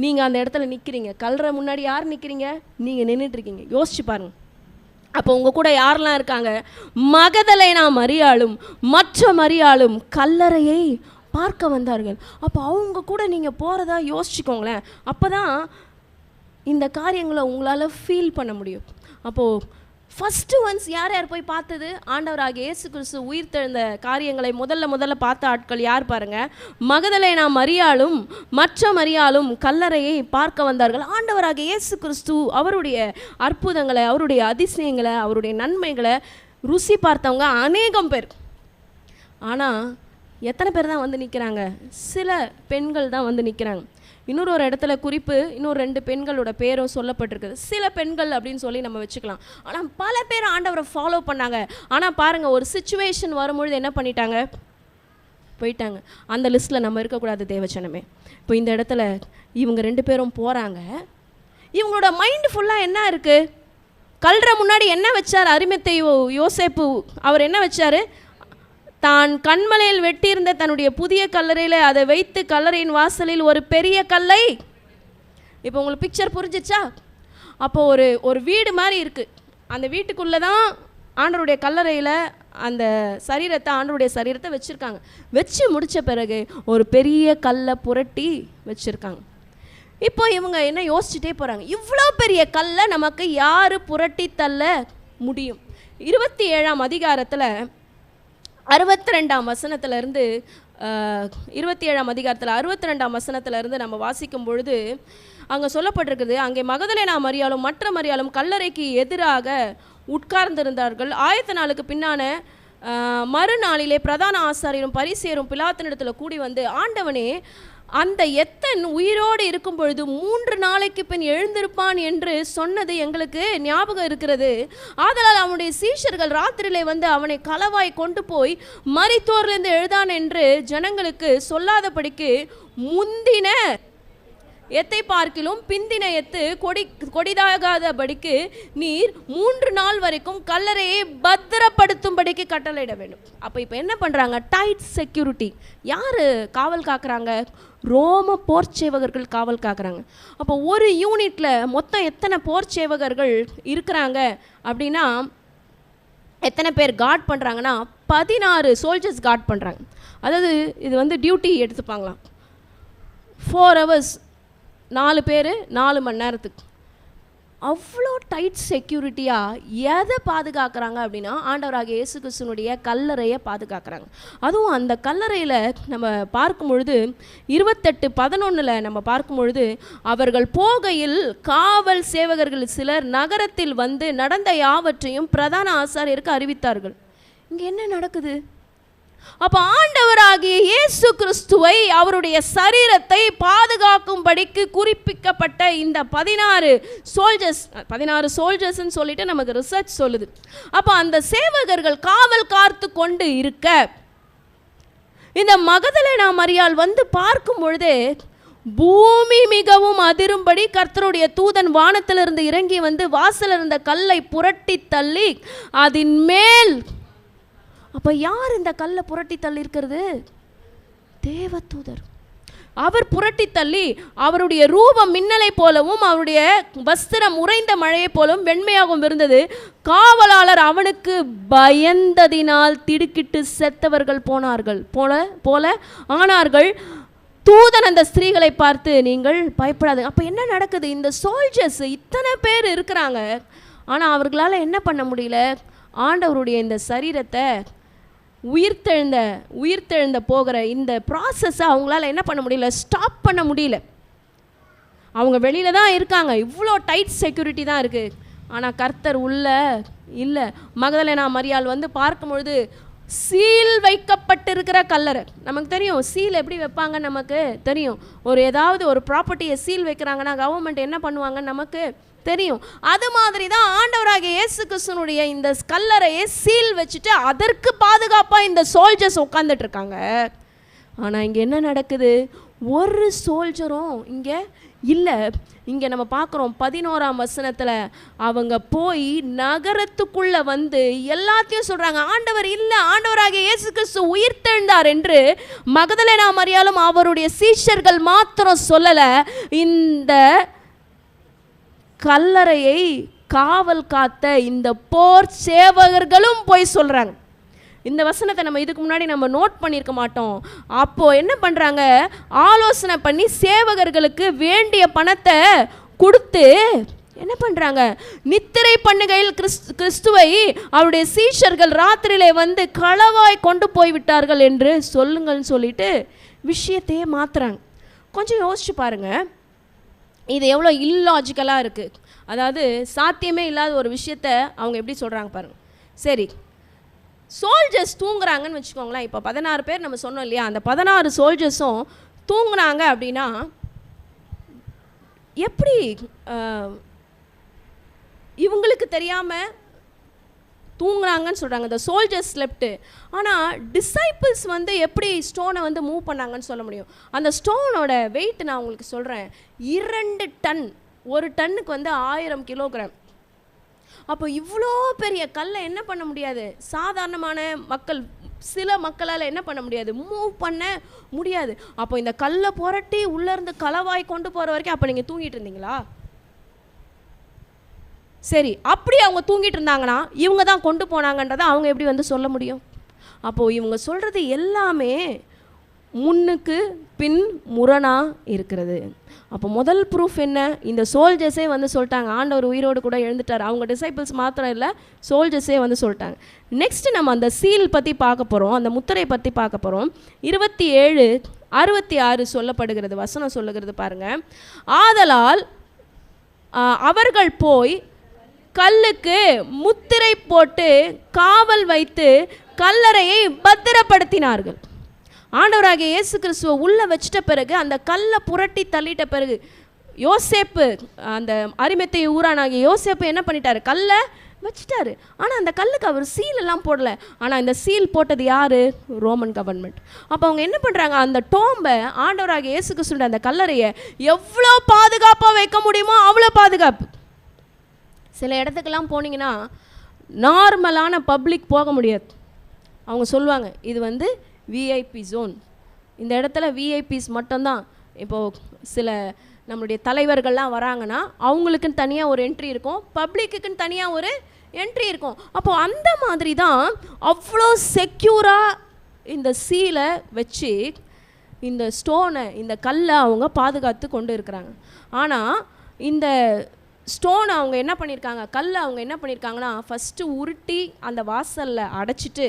நீங்கள் அந்த இடத்துல நிற்கிறீங்க. கல்லறை முன்னாடி யார் நிற்கிறீங்க? நீங்கள் நின்றுட்டுருக்கீங்க. யோசிச்சு பாருங்க. அப்போ உங்கள் கூட யாரெல்லாம் இருக்காங்க? மகதலேனா மரியாளும் மற்ற மரியாளும் கல்லறையை பார்க்க வந்தார்கள். அப்போ அவங்க கூட நீங்கள் போகிறதா யோசிச்சுக்கோங்களேன். அப்போ தான் இந்த காரியங்களை உங்களால் ஃபீல் பண்ண முடியும். அப்போது ஃபஸ்ட்டு ஒன்ஸ் யார் யார் போய் பார்த்தது? ஆண்டவராகிய இயேசு கிறிஸ்து உயிர்த்தெழுந்த காரியங்களை முதல்ல பார்த்த ஆட்கள் யார் பாருங்கள்? மகதலேனா மரியாளும் மற்ற மரியாளும் கல்லறையை பார்க்க வந்தார்கள். ஆண்டவராகிய இயேசு கிறிஸ்து அவருடைய அற்புதங்களை, அவருடைய அதிசயங்களை, அவருடைய நன்மைகளை ருசி பார்த்தவங்க அநேகம் பேர். ஆனால் எத்தனை பேர் தான் வந்து நிற்கிறாங்க? சில பெண்கள் தான் வந்து நிற்கிறாங்க. இன்னொரு இடத்துல குறிப்பு, இன்னொரு 2 பெண்களோட பேரும் சொல்லப்பட்டிருக்குது. சில பெண்கள் அப்படின்னு சொல்லி நம்ம வச்சுக்கலாம். ஆனால் பல பேர் ஆண்டவரை ஃபாலோ பண்ணாங்க. ஆனால் பாருங்கள், ஒரு சிச்சுவேஷன் வரும்பொழுது என்ன பண்ணிட்டாங்க? போயிட்டாங்க. அந்த லிஸ்ட்டில் நம்ம இருக்கக்கூடாது தேவச்சனமே. இப்போ இந்த இடத்துல இவங்க 2 பேரும் போகிறாங்க. இவங்களோட மைண்டு ஃபுல்லாக என்ன இருக்குது? கல்ற முன்னாடி என்ன வச்சார்? அரிமத்தேயு யோசேப்பு அவர் என்ன வச்சார்? தான் கண்மலையில் வெட்டியிருந்த தன்னுடைய புதிய கல்லறையில் அதை வைத்து கல்லறையின் வாசலில் ஒரு பெரிய கல்லை. இப்போ உங்களுக்கு பிக்சர் புரிஞ்சிச்சா? அப்போ ஒரு வீடு மாதிரி இருக்குது. அந்த வீட்டுக்குள்ளே தான் ஆண்டவருடைய கல்லறையில் அந்த ஆண்டவருடைய சரீரத்தை வச்சுருக்காங்க. வச்சு முடித்த பிறகு ஒரு பெரிய கல்லை புரட்டி வச்சுருக்காங்க. இப்போ இவங்க என்ன யோசிச்சுட்டே போகிறாங்க, இவ்வளோ பெரிய கல்லை நமக்கு யார் புரட்டி தள்ள முடியும்? 27ஆம் அதிகாரத்தில் 62ஆம் வசனத்திலிருந்து 27ஆம் அதிகாரத்தில் 62ஆம் வசனத்திலிருந்து நம்ம வாசிக்கும் பொழுது அங்கே சொல்லப்பட்டிருக்குது, அங்கே மகதலேனா மரியாளும் மற்ற மரியாளும் கல்லறைக்கு எதிராக உட்கார்ந்திருந்தார்கள். ஆயத்த நாளுக்கு பின்னான மறுநாளிலே பிரதான ஆசாரியரும் பரிசேயரும் பிலாத்தினிடத்தில் கூடி வந்து, ஆண்டவனே, அந்த எத்தன் உயிரோடு இருக்கும் பொழுது 3 நாளைக்கு பின் எழுந்திருப்பான் என்று சொன்னது எங்களுக்கு ஞாபகம் இருக்கிறது. ஆதலால் அவனுடைய சீஷர்கள் ராத்திரியிலே வந்து அவனை களவாய் கொண்டு போய் மரித்தோரிலிருந்து எழுதான் என்று ஜனங்களுக்கு சொல்லாதபடிக்கு முந்தின எத்தை பார்க்கிலும் பிந்தின எத்து கொடிதாகாதபடிக்கு நீர் 3 நாள் வரைக்கும் கல்லறையை பத்திரப்படுத்தும்படிக்கு கட்டளையிட வேண்டும். அப்போ இப்போ என்ன பண்ணுறாங்க? Tight security. யார் காவல் காக்குறாங்க? ரோம போர் சேவகர்கள் காவல் காக்குறாங்க. அப்போ ஒரு யூனிட்டில் மொத்தம் எத்தனை போர் சேவகர்கள் இருக்கிறாங்க அப்படின்னா, எத்தனை பேர் கார்ட் பண்ணுறாங்கன்னா 16 சோல்ஜர்ஸ் கார்ட் பண்ணுறாங்க. அதாவது இது வந்து டியூட்டி எடுத்துப்பாங்களாம். 4 hours, 4 பேர் 4 மணி நேரத்துக்கு. அவ்வளோ டைட் செக்யூரிட்டியாக எதை பாதுகாக்கிறாங்க அப்படின்னா, ஆண்டவராகிய இயேசு கிறிஸ்துவினுடைய கல்லறையை பாதுகாக்கிறாங்க. அதுவும் அந்த கல்லறையில் நம்ம பார்க்கும் பொழுது 28:11 நம்ம பார்க்கும் பொழுது, அவர்கள் போகையில் காவல் சேவகர்கள் சிலர் நகரத்தில் வந்து நடந்த யாவற்றையும் பிரதான ஆசாரியருக்கு அறிவித்தார்கள். இங்கே என்ன நடக்குது? அப்போ ஆண்டவராகிய இயேசு கிறிஸ்துவை, அவருடைய சரீரத்தை பாதுகாக்கும்படிக்கு குறிப்பிக்கப்பட்ட இந்த 16 சோல்ஜர்ஸ்ன்னு சொல்லிட்டு நமக்கு ரிசர்ச் சொல்லுது. அப்போ அந்த சேவகர்கள் காவல் காத்து கொண்டு இருக்க, இந்த மகதலேனா மரியாள் வந்து பார்க்கும் பொழுதே பூமி மிகவும் அதிரும்படி கர்த்தருடைய தூதன் வானத்திலிருந்து இறங்கி வந்து வாசல் இருந்த கல்லை புரட்டி தள்ளி அதன் மேல். அப்போ யார் இந்த கல்லை புரட்டி தள்ளி இருக்கிறது? தேவதூதர். அவர் புரட்டி தள்ளி அவருடைய ரூபம் மின்னலை போலவும் அவருடைய வஸ்திரம் உறைந்த மழையை போலவும் வெண்மையாகவும் இருந்தது. காவலாளர் அவனுக்கு பயந்ததினால் திடுக்கிட்டு செத்தவர்கள் போல ஆனார்கள். தூதன் அந்த ஸ்திரீகளை பார்த்து, நீங்கள் பயப்படாது. அப்போ என்ன நடக்குது? இந்த சோல்ஜர்ஸ் இத்தனை பேர் இருக்கிறாங்க, ஆனால் அவர்களால் என்ன பண்ண முடியல? ஆண்டவருடைய இந்த சரீரத்தை உயிர்த்தெழுந்த போகிற இந்த ப்ராசஸை அவங்களால என்ன பண்ண முடியல? ஸ்டாப் பண்ண முடியல. அவங்க வெளியில தான் இருக்காங்க, இவ்வளோ டைட் செக்யூரிட்டி தான் இருக்குது. ஆனால் கர்த்தர் உள்ள இல்லை. மகதலேனா மரியாள் வந்து பார்க்கும் பொழுது சீல் வைக்கப்பட்டிருக்கிற கல்லறை. நமக்கு தெரியும் சீல் எப்படி வைப்பாங்க, நமக்கு தெரியும். ஏதாவது ஒரு ப்ராப்பர்ட்டியை சீல் வைக்கிறாங்கன்னா கவர்மெண்ட் என்ன பண்ணுவாங்கன்னு நமக்கு தெரியும். அது மாதிரி தான் ஆண்டவராகிய இயேசு கிறிஸ்துனுடைய இந்த கல்லறையை சீல் வச்சுட்டு அதற்கு பாதுகாப்பாக இந்த சோல்ஜர்ஸ் உட்காந்துட்டு இருக்காங்க. ஆனால் இங்கே என்ன நடக்குது? ஒரு சோல்ஜரும் இங்கே இல்லை. இங்கே நம்ம பார்க்குறோம் 11ஆம் வசனத்தில் அவங்க போய் நகரத்துக்குள்ளே வந்து எல்லாத்தையும் சொல்கிறாங்க, ஆண்டவர் இல்லை, ஆண்டவராகிய இயேசு கிறிஸ்து உயிர்த்தெழுந்தார் என்று மகதலேனா மரியாளும் அவருடைய சீஷர்கள் மாத்திரம் சொல்லலை, இந்த கல்லறையை காவல் காத்த இந்த போர் சேவகர்களும் போய் சொல்கிறாங்க. இந்த வசனத்தை நம்ம இதுக்கு முன்னாடி நம்ம நோட் பண்ணியிருக்க மாட்டோம். அப்போது என்ன பண்ணுறாங்க, ஆலோசனை பண்ணி சேவகர்களுக்கு வேண்டிய பணத்தை கொடுத்து என்ன பண்ணுறாங்க, நித்திரை பண்ணுகையில் கிறிஸ்துவை அவருடைய சீஷர்கள் ராத்திரியிலே வந்து களவாய் கொண்டு போய்விட்டார்கள் என்று சொல்லுங்கள்னு சொல்லிட்டு விஷயத்தையே மாற்றுறாங்க. கொஞ்சம் யோசிச்சு பாருங்கள், இது எவ்வளோ இல்லாஜிக்கலாக இருக்குது. அதாவது சாத்தியமே இல்லாத ஒரு விஷயத்தை அவங்க எப்படி சொல்கிறாங்க பாருங்கள். சரி, சோல்ஜர்ஸ் தூங்குறாங்கன்னு வச்சுக்கோங்களேன். இப்போ 16 பேர் நம்ம சொன்னோம் இல்லையா, அந்த 16 சோல்ஜர்ஸும் தூங்குனாங்க அப்படின்னா எப்படி இவங்களுக்கு தெரியாமல் தூங்குறாங்கன்னு சொல்கிறாங்க, இந்த சோல்ஜர்ஸ் ஸ்லெப்ட்டு. ஆனால் டிசைபிள்ஸ் வந்து எப்படி ஸ்டோனை வந்து மூவ் பண்ணாங்கன்னு சொல்ல முடியும்? அந்த ஸ்டோனோட வெயிட் நான் உங்களுக்கு சொல்கிறேன், 2 டன். ஒரு டன்னுக்கு வந்து 1000 கிலோகிராம். அப்போ இவ்வளோ பெரிய கல்லை என்ன பண்ண முடியாது, சாதாரணமான மக்கள், சில மக்களால் என்ன பண்ண முடியாது, மூவ் பண்ண முடியாது. அப்போ இந்த கல்லை புரட்டி உள்ளேருந்து களவாய் கொண்டு போகிற வரைக்கும் அப்போ நீங்கள் தூங்கிட்டு இருந்தீங்களா? சரி, அப்படி அவங்க தூங்கிட்டு இருந்தாங்கன்னா இவங்க தான் கொண்டு போனாங்கன்றதை அவங்க எப்படி வந்து சொல்ல முடியும்? அப்போது இவங்க சொல்கிறது எல்லாமே முன்னுக்கு பின் முரணாக இருக்கிறது. அப்போ முதல் ப்ரூஃப் என்ன, இந்த சோல்ஜர்ஸே வந்து சொல்லிட்டாங்க ஆண்டவர் உயிரோடு கூட எழுந்துட்டார். அவங்க டிசைபிள்ஸ் மாத்திரம் இல்லை, சோல்ஜர்ஸே வந்து சொல்லிட்டாங்க. நெக்ஸ்ட்டு நம்ம அந்த சீல் பற்றி பார்க்க போகிறோம், அந்த முத்திரை பற்றி பார்க்க போகிறோம். 27:66 சொல்லப்படுகிறது, வசனம் சொல்லுகிறது பாருங்கள். ஆதலால் அவர்கள் போய் கல்லுக்கு முத்திரை போட்டு காவல் வைத்து கல்லறையை பத்திரப்படுத்தினார்கள். ஆண்டவராகிய இயேசு கிறிஸ்துவை உள்ளே வச்சிட்ட பிறகு, அந்த கல்லை புரட்டி தள்ளிட்ட பிறகு, யோசேப்பு, அந்த அரிமத்தை ஊரானாகிய யோசேப்பு என்ன பண்ணிட்டாரு, கல்லை வச்சிட்டாரு. ஆனால் அந்த கல்லுக்கு அவர் சீல் எல்லாம் போடலை. ஆனால் இந்த சீல் போட்டது யார்? Roman government. அப்போ அவங்க என்ன பண்ணுறாங்க, அந்த டோம்பை, ஆண்டவராகிய இயேசு கிறிஸ்துவோட அந்த கல்லறையை எவ்வளோ பாதுகாப்பாக வைக்க முடியுமோ அவ்வளோ பாதுகாப்பு. சில இடத்துக்கெல்லாம் போனீங்கன்னா நார்மலான பப்ளிக் போக முடியாது. அவங்க சொல்லுவாங்க இது வந்து விஐபி ஜோன், இந்த இடத்துல விஐபிஸ் மட்டும்தான். இப்போது சில நம்மளுடைய தலைவர்கள்லாம் வராங்கன்னா அவங்களுக்குன்னு தனியாக ஒரு என்ட்ரி இருக்கும், பப்ளிக்குன்னு தனியாக ஒரு என்ட்ரி இருக்கும். அப்போது அந்த மாதிரி தான் அவ்வளோ செக்யூராக இந்த சீலை வச்சு இந்த ஸ்டோனை, இந்த கல்லை அவங்க பாதுகாத்து கொண்டு இருக்கிறாங்க. ஆனால் இந்த ஸ்டோனை அவங்க என்ன பண்ணியிருக்காங்க, கல்லை அவங்க என்ன பண்ணியிருக்காங்கன்னா ஃபஸ்ட்டு உருட்டி அந்த வாசலில் அடைச்சிட்டு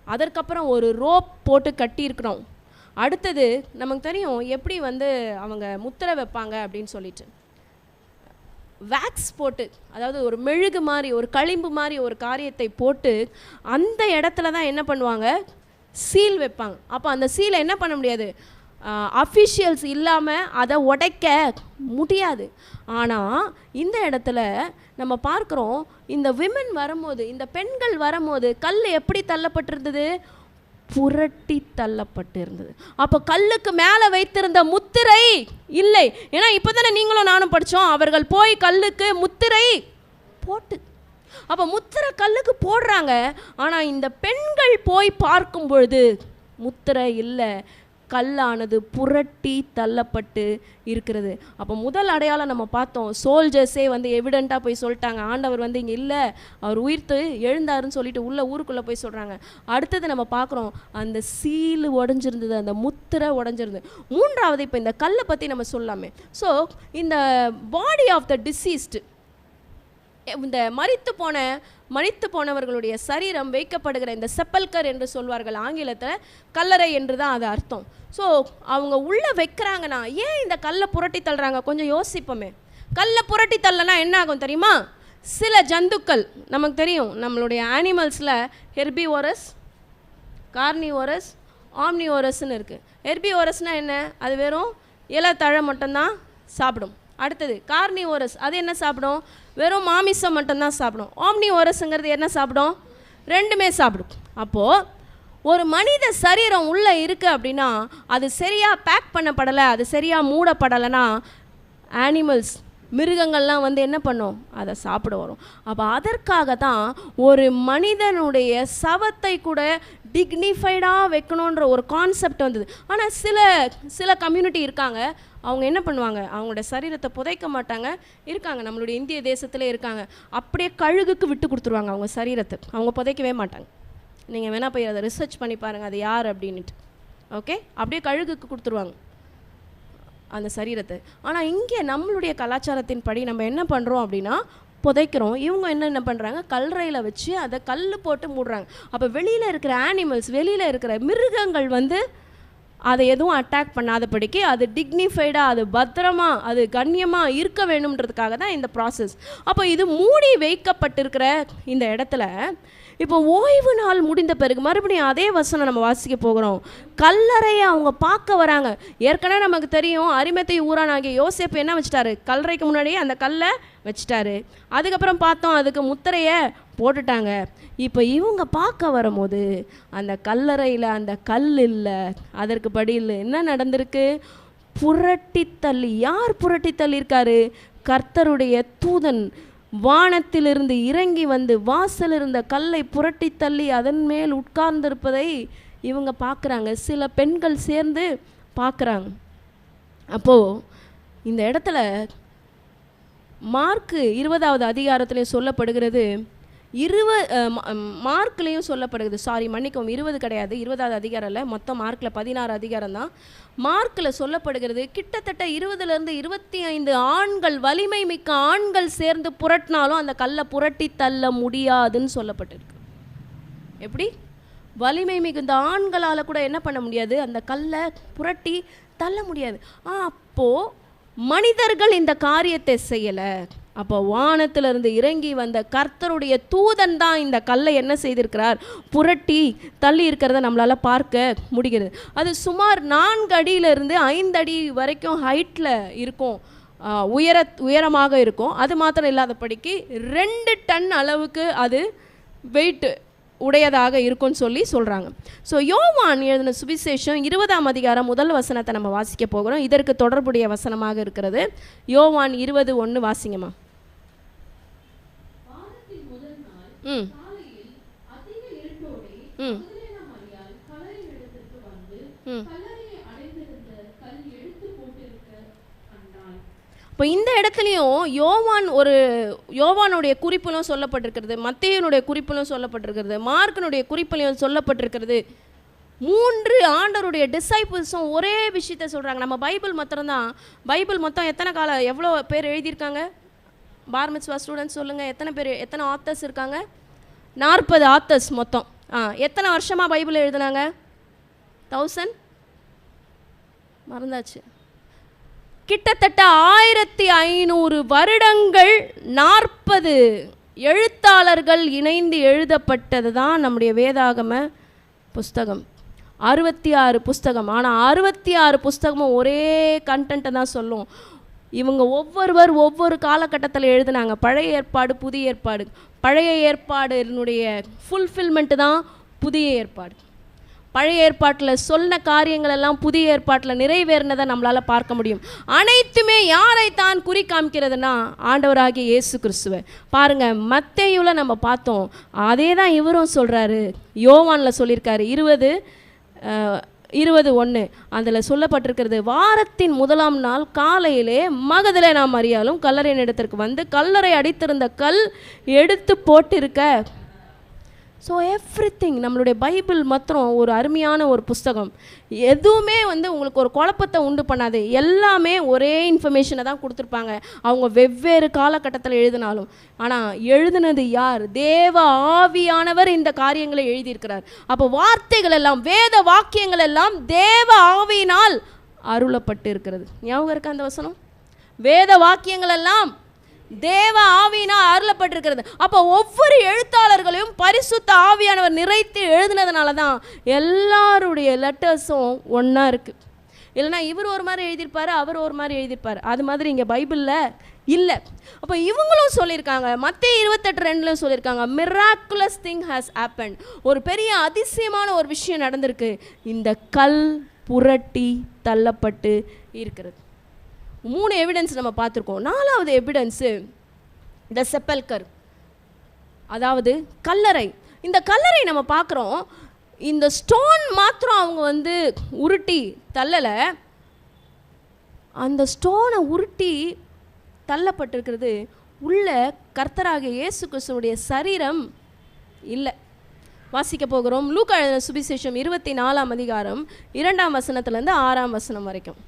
அதற்கப்புறம் ஒரு ரோப் போட்டு கட்டியிருக்கிறோம். அடுத்தது நமக்கு தெரியும் எப்படி வந்து அவங்க முத்திரை வைப்பாங்க அப்படின்னு சொல்லிட்டு, வேக்ஸ் போட்டு, அதாவது ஒரு மெழுகு மாதிரி, ஒரு களிம்பு மாதிரி ஒரு காரியத்தை போட்டு அந்த இடத்துல தான் என்ன பண்ணுவாங்க, சீல் வைப்பாங்க. அப்போ அந்த சீலை என்ன பண்ண முடியாது, அஃபிஷியல்ஸ் இல்லாமல் அதை உடைக்க முடியாது. ஆனால் இந்த இடத்துல நம்ம பார்க்குறோம், இந்த விமன் வரும்போது, இந்த பெண்கள் வரும்போது கல் எப்படி தள்ளப்பட்டிருந்தது, புரட்டி தள்ளப்பட்டு இருந்தது. அப்போ கல்லுக்கு மேலே வைத்திருந்த முத்திரை இல்லை. ஏன்னா இப்போ தானே நீங்களும் நானும் படித்தோம், அவர்கள் போய் கல்லுக்கு முத்திரை போட்டு, அப்போ முத்திரை கல்லுக்கு போடுறாங்க. ஆனால் இந்த பெண்கள் போய் பார்க்கும் பொழுது முத்திரை இல்லை, கல்லானது புரட்டி தள்ளப்பட்டு இருக்கிறது. அப்போ முதல் அடையாளம் நம்ம பார்த்தோம், சோல்ஜர்ஸே வந்து எவிடெண்ட்டாக போய் சொல்லிட்டாங்க ஆண்டவர் வந்து இங்கே இல்லை, அவர் உயிர்த்து எழுந்தாருன்னு சொல்லிட்டு உள்ள ஊருக்குள்ளே போய் சொல்கிறாங்க. அடுத்தது நம்ம பார்க்குறோம், அந்த சீல் உடஞ்சிருந்தது, அந்த முத்திரை உடஞ்சிருந்தது. மூன்றாவது இப்போ இந்த கல்லை பற்றி நம்ம சொல்லாமே. ஸோ இந்த பாடி ஆஃப் த டிசீஸ்டு, இந்த மரித்து போனவர்களுடைய சரீரம் வைக்கப்படுகிற இந்த செப்பல்கர் என்று சொல்வார்கள் ஆங்கிலத்தில், கல்லறை என்று தான் அது அர்த்தம். ஸோ அவங்க உள்ளே வைக்கிறாங்கன்னா ஏன் இந்த கல்லை புரட்டி தள்ளுறாங்க, கொஞ்சம் யோசிப்போமே. கல்லை புரட்டி தள்ளனா என்ன ஆகும் தெரியுமா, சில ஜந்துக்கள் நமக்கு தெரியும், நம்மளுடைய ஆனிமல்ஸில் ஹெர்பிவோரஸ், கார்னிவோரஸ், ஆம்னிவோரஸ்ன்னு இருக்குது. ஹெர்பிவோரஸ்னால் என்ன? அது வெறும் இலை தழை மட்டும்தான் சாப்பிடும். அடுத்தது கார்னிவோரஸ், அது என்ன சாப்பிடும்? வெறும் மாமிசம் மட்டும்தான் சாப்பிடும். ஆம்னிவோரஸுங்கிறது என்ன சாப்பிடும்? ரெண்டுமே சாப்பிடும். அப்போது ஒரு மனித சரீரம் உள்ளே இருக்குது அப்படின்னா அது சரியாக பேக் பண்ணப்படலை, அது சரியாக மூடப்படலைன்னா ஆனிமல்ஸ், மிருகங்கள்லாம் வந்து என்ன பண்ணும்? அதை சாப்பிட வரும். அப்போ அதற்காக தான் ஒரு மனிதனுடைய சவத்தை கூட டிக்னிஃபைடாக வைக்கணுன்ற ஒரு கான்செப்ட் வந்தது. ஆனால் சில கம்யூனிட்டி இருக்காங்க, அவங்க என்ன பண்ணுவாங்க? அவங்களோட சரீரத்தை புதைக்க மாட்டாங்க. இருக்காங்க, நம்மளுடைய இந்திய தேசத்தில் இருக்காங்க. அப்படியே கழுகுக்கு விட்டு கொடுத்துருவாங்க அவங்க சரீரத்தை, அவங்க புதைக்கவே மாட்டாங்க. நீங்கள் வேணால் போய் அதை ரிசர்ச் பண்ணி பாருங்கள் அது யார் அப்படின்ட்டு. ஓகே, அப்படியே கழுகுக்கு கொடுத்துருவாங்க அந்த சரீரத்தை. ஆனால் இங்கே நம்மளுடைய கலாச்சாரத்தின் படி நம்ம என்ன பண்ணுறோம் அப்படின்னா புதைக்கிறோம். இவங்க என்ன பண்ணுறாங்க? கல்லறையில் வச்சு அதை கல் போட்டு மூடுறாங்க. அப்போ வெளியில் இருக்கிற ஆனிமல்ஸ், வெளியில் இருக்கிற மிருகங்கள் வந்து அதை எதுவும் அட்டாக் பண்ணாதபடிக்கு அது டிக்னிஃபைடாக, அது பத்திரமாக, அது கண்ணியமாக இருக்க வேணுன்றதுக்காக தான் இந்த ப்ராசஸ். அப்போ இது மூடி வைக்கப்பட்டிருக்கிற இந்த இடத்துல இப்போ ஓய்வு நாள் முடிந்த பிறகு மறுபடியும் அதே வசனம் நம்ம வாசிக்க போகிறோம். கல்லறையை அவங்க பார்க்க வராங்க. ஏற்கனவே நமக்கு தெரியும், அரிமத்தை ஊரானாகிய யோசேப்பு என்ன வச்சுட்டாரு? கல்லறைக்கு முன்னாடியே அந்த கல்லை வச்சுட்டாரு. அதுக்கப்புறம் பார்த்தோம், அதுக்கு முத்திரையை போட்டுட்டாங்க. இப்போ இவங்க பார்க்க வரும்போது அந்த கல்லறையில் அந்த கல் இல்லை, அதற்கு படியில் என்ன நடந்திருக்கு? புரட்டி தள்ளி. யார் புரட்டி தள்ளியிருக்காரு? கர்த்தருடைய தூதன் வானத்திலிருந்து இறங்கி வந்து வாசல் இருந்த கல்லை புரட்டி தள்ளி அதன் மேல் உட்கார்ந்திருப்பதை இவங்க பார்க்குறாங்க. சில பெண்கள் சேர்ந்து பார்க்குறாங்க. அப்போது இந்த இடத்துல மார்க்கு 20வது அதிகாரத்திலையும் சொல்லப்படுகிறது, மார்க்லேயும் சொல்லப்படுகிறது, மன்னிக்கவும் 20 கிடையாது, 20வது அதிகாரம் இல்லை, மொத்தம் மார்க்கில் 16 அதிகாரம் தான். மார்க்கில் சொல்லப்படுகிறது, கிட்டத்தட்ட 20லேருந்து 25 ஆண்கள், வலிமை மிக்க ஆண்கள் சேர்ந்து புரட்டினாலும் அந்த கல்லை புரட்டி தள்ள முடியாதுன்னு சொல்லப்பட்டிருக்கு. எப்படி? வலிமை மிகுந்த ஆண்களால் கூட என்ன பண்ண முடியாது? அந்த கல்லை புரட்டி தள்ள முடியாது. அப்போது மனிதர்கள் இந்த காரியத்தை செய்யலை. அப்போ வானத்திலிருந்து இறங்கி வந்த கர்த்தருடைய தூதன் தான் இந்த கல்லை என்ன செய்திருக்கிறார்? புரட்டி தள்ளி இருக்கிறத நம்மளால் பார்க்க முடிகிறது. அது சுமார் 4 அடியிலிருந்து 5 அடி வரைக்கும் ஹைட்டில் இருக்கும், உயரமாக இருக்கும். அது மாத்திரம் இல்லாதபடிக்கு 2 டன் அளவுக்கு அது வெயிட் உடையதாக இருக்கும்னு சொல்கிறாங்க. ஸோ யோவான் எழுதின சுவிசேஷம் 20ஆம் அதிகாரம் 1 வசனத்தை நம்ம வாசிக்க போகிறோம். இதற்கு தொடர்புடைய வசனமாக இருக்கிறது. யோவான் 20:1 வாசிங்கம்மா. இப்போ இந்த இடத்துலையும் யோவானுடைய குறிப்பிலும் சொல்லப்பட்டிருக்கிறது, மத்தேயுனுடைய குறிப்பிலும் சொல்லப்பட்டிருக்கிறது, மார்க்கனுடைய குறிப்பிலையும் சொல்லப்பட்டிருக்கிறது. 3 ஆண்டவருடைய டிசைபிள்ஸும் ஒரே விஷயத்த சொல்கிறாங்க. நம்ம பைபிள் மொத்தம் எவ்வளோ பேர் எழுதியிருக்காங்க? பார்மிட்ஸ்வா ஸ்டூடெண்ட்ஸ் சொல்லுங்கள், எத்தனை ஆத்தர்ஸ் இருக்காங்க? 40 ஆத்தர்ஸ் மொத்தம். எத்தனை வருஷமாக பைபிள் எழுதுனாங்க? 1000 மறந்தாச்சு. கிட்டத்தட்ட 1500 வருடங்கள் 40 எழுத்தாளர்கள் இணைந்து எழுதப்பட்டது தான் நம்முடைய வேதாகம புஸ்தகம். 66 புஸ்தகம். ஆனால் 66 புஸ்தகமும் ஒரே கண்டென்ட்டை தான் சொல்லும். இவங்க ஒவ்வொரு காலகட்டத்தில் எழுதினாங்க. பழைய ஏற்பாடு, புதிய ஏற்பாடு. பழைய ஏற்பாடுனுடைய ஃபுல்ஃபில்மெண்ட்டு தான் புதிய ஏற்பாடு. பழைய ஏற்பாட்டில் சொன்ன காரியங்கள் எல்லாம் புதிய ஏற்பாட்டில் நிறைவேறினதை நம்மளால் பார்க்க முடியும். அனைத்துமே யாரைத்தான் குறி காமிக்கிறதுனா ஆண்டவராகிய இயேசு கிறிஸ்துவை. பாருங்கள், மத்தேயுவில் நம்ம பார்த்தோம், அதே தான் இவரும் சொல்கிறாரு. யோவானில் சொல்லியிருக்காரு 20:1 அதில் சொல்லப்பட்டிருக்கிறது, வாரத்தின் 1ஆம் நாள் காலையிலே மகதலேனா மரியாளும் கல்லறையின் இடத்திற்கு வந்து கல்லறை அடித்திருந்த கல் எடுத்து போட்டிருக்க. ஸோ எவ்ரிதிங், நம்மளுடைய பைபிள் மாத்திரம் ஒரு அருமையான ஒரு புஸ்தகம். எதுவுமே உங்களுக்கு ஒரு குழப்பத்தை உண்டு பண்ணாது. எல்லாமே ஒரே இன்ஃபர்மேஷனை தான் கொடுத்துருப்பாங்க, அவங்க வெவ்வேறு காலகட்டத்தில் எழுதினாலும். ஆனால் எழுதினது யார்? தேவ ஆவியானவர் இந்த காரியங்களை எழுதியிருக்கிறார். அப்போ வார்த்தைகள் எல்லாம், வேத வாக்கியங்கள் எல்லாம் தேவ ஆவியினால் அருளப்பட்டு இருக்கிறது. ஞாபகம் இருக்கா அந்த வசனம்? வேத வாக்கியங்கள் எல்லாம் தேவ ஆவியினால் அருளப்பட்டிருக்கிறது. அப்போ ஒவ்வொரு எழுத்தாளர்களையும் பரிசுத்த ஆவியானவர் நிறைத்து எழுதினதுனால தான் எல்லாருடைய லெட்டர்ஸும் ஒன்றா இருக்குது. இல்லைனா இவர் ஒரு மாதிரி எழுதியிருப்பார், அவர் ஒரு மாதிரி எழுதியிருப்பார். அது மாதிரி இங்கே பைபிளில் இல்லை. அப்போ இவங்களும் சொல்லியிருக்காங்க, மத்தேயு 28:2 சொல்லியிருக்காங்க, மிராக்குலஸ் திங் ஹாஸ் ஹேப்பன். ஒரு பெரிய அதிசயமான ஒரு விஷயம் நடந்திருக்கு. இந்த கல் புரட்டி தள்ளப்பட்டு இருக்கிறது. 3 எவிடன்ஸ் நம்ம பார்த்துருக்கோம். 4வது எவிடன்ஸு த செப்பல்கர், அதாவது கல்லறை. இந்த கல்லறை நம்ம பார்க்குறோம். இந்த ஸ்டோன் மாத்திரம் அவங்க உருட்டி தள்ளலை, அந்த ஸ்டோனை உருட்டி தள்ளப்பட்டிருக்கிறது உள்ள கர்த்தராகிய இயேசு கிறிஸ்துவுடைய சரீரம் இல்லை. வாசிக்க போகிறோம். லூக்கா எழுதின சுவிசேஷம் 24ஆம் அதிகாரம் 2ஆம் வசனத்திலிருந்து 6ஆம் வசனம் வரைக்கும்.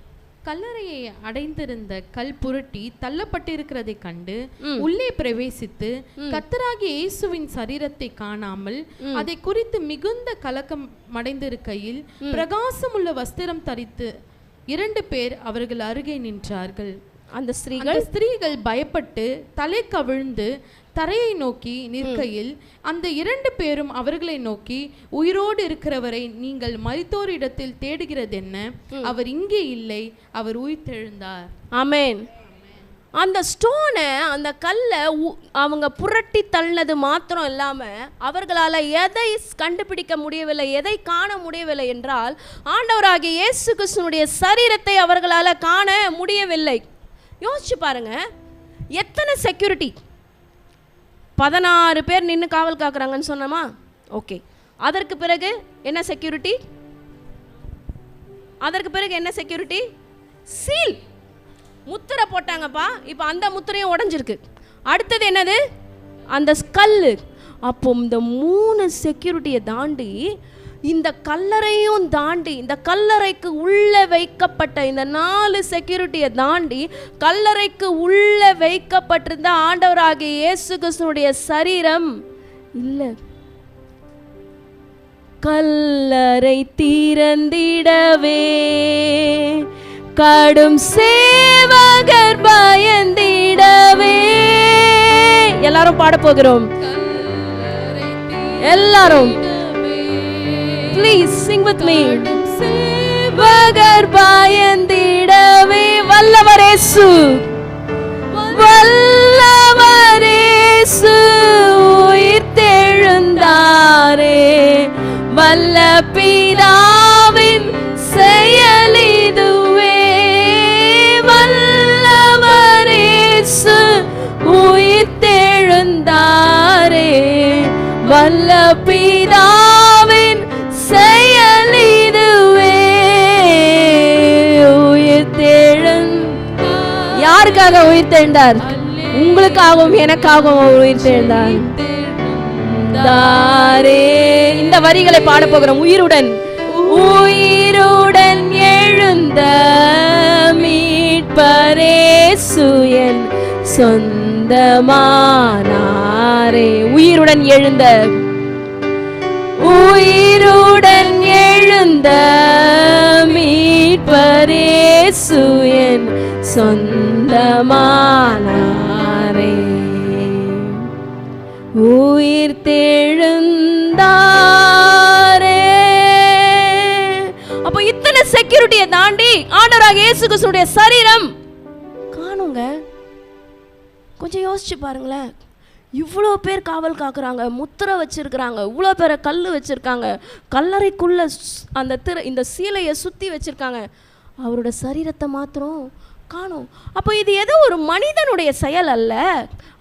கல்லறையை அடைந்திருந்த கல் புரட்டி தள்ளப்பட்டிருக்கிறதை கண்டு உள்ளே பிரவேசித்து கர்த்தராகிய இயேசுவின் சரீரத்தை காணாமல் அதை குறித்து மிகுந்த கலக்கம் அடைந்திருக்கையில் பிரகாசமுள்ள வஸ்திரம் தரித்து 2 பேர் அவர்கள் அருகே நின்றார்கள்.
அந்த ஸ்திரீகள்
பயப்பட்டு தலை கவிழ்ந்து தரையை நோக்கி நிற்கையில் அந்த 2 பேரும் அவர்களை நோக்கி, உயிரோடு இருக்கிறவரை நீங்கள் மரித்தோர் இடத்தில் தேடுகிறது என்ன? அவர் இங்கே இல்லை, அவர் உயிர்த்தெழுந்தார்.
ஆமென். அந்த ஸ்டோனை, அந்த கல்லை அவங்க புரட்டி தள்ளது மாத்திரம் இல்லாமல் அவர்களால் எதை கண்டுபிடிக்க முடியவில்லை, எதை காண முடியவில்லை என்றால் ஆண்டவராகிய இயேசு கிறிஸ்துவினுடைய சரீரத்தை அவர்களால் காண முடியவில்லை. யோசிச்சு பாருங்க, எத்தனை செக்யூரிட்டி. 16 பேர் நின்று காவல் காக்குறாங்கன்னு சொன்னோமா? ஓகே. அதற்கு பிறகு என்ன செக்யூரிட்டி? சீல், முத்திரை போட்டாங்கப்பா. இப்போ அந்த முத்திரையும் உடஞ்சிருக்கு. அடுத்தது என்னது? அந்த ஸ்கல்லு. அப்போ இந்த 3 செக்யூரிட்டியை தாண்டி, இந்த கல்லறையும் தாண்டி, இந்த கல்லறைக்கு உள்ளே வைக்கப்பட்ட இந்த 4 செக்யூரிட்டியை தாண்டி கல்லறைக்கு உள்ளே வைக்கப்பட்டிருந்த ஆண்டவராகிய இயேசு கிறிஸ்துவுடைய சரீரம் இல்லை. கல்லறை திறந்திடவே கடும் சேவகர் பயந்திடவே. எல்லாரும் பாட போகிறோம். எல்லாரும் please sing with me. சேவகர் பயந்திடவே வல்லவரேசு உயிர்த்தெழுந்தாரே. வல்ல பிதாவின் செயலிதுவே. வல்லவரேசு உயிர்த்தெழுந்தாரே. வல்ல பிதாவின் செயலிதுவே. யாருக்காக உயிர்த்தெழுந்தார்? உங்களுக்காகவும் எனக்காகவும் உயிர்த்தெழுந்தார். இந்த வரிகளை பாட போகிறோம். உயிருடன் எழுந்த மீட்பரேசு என் சொந்தமானாரே. உயிருடன் எழுந்த மீட்பரேசு என் சொந்தமானாரே. உயிர்த்தெழுந்தாரே. அப்போ இத்தனை செக்யூரிட்டியை தாண்டி ஆண்டவராகிய இயேசு கிறிஸ்துவுடைய சரீரம் காணுங்க. கொஞ்சம் யோசிச்சு பாருங்களேன். இவ்வளோ பேர் காவல் காக்குறாங்க, முத்திரை வச்சுருக்கிறாங்க, இவ்வளோ பேரை கல் வச்சுருக்காங்க, கல்லறைக்குள்ளே அந்த இந்த சீலையை சுற்றி வச்சுருக்காங்க. அவரோட சரீரத்தை மாத்திரம் காணும். அப்போ இது ஏதோ ஒரு மனிதனுடைய செயல் அல்ல.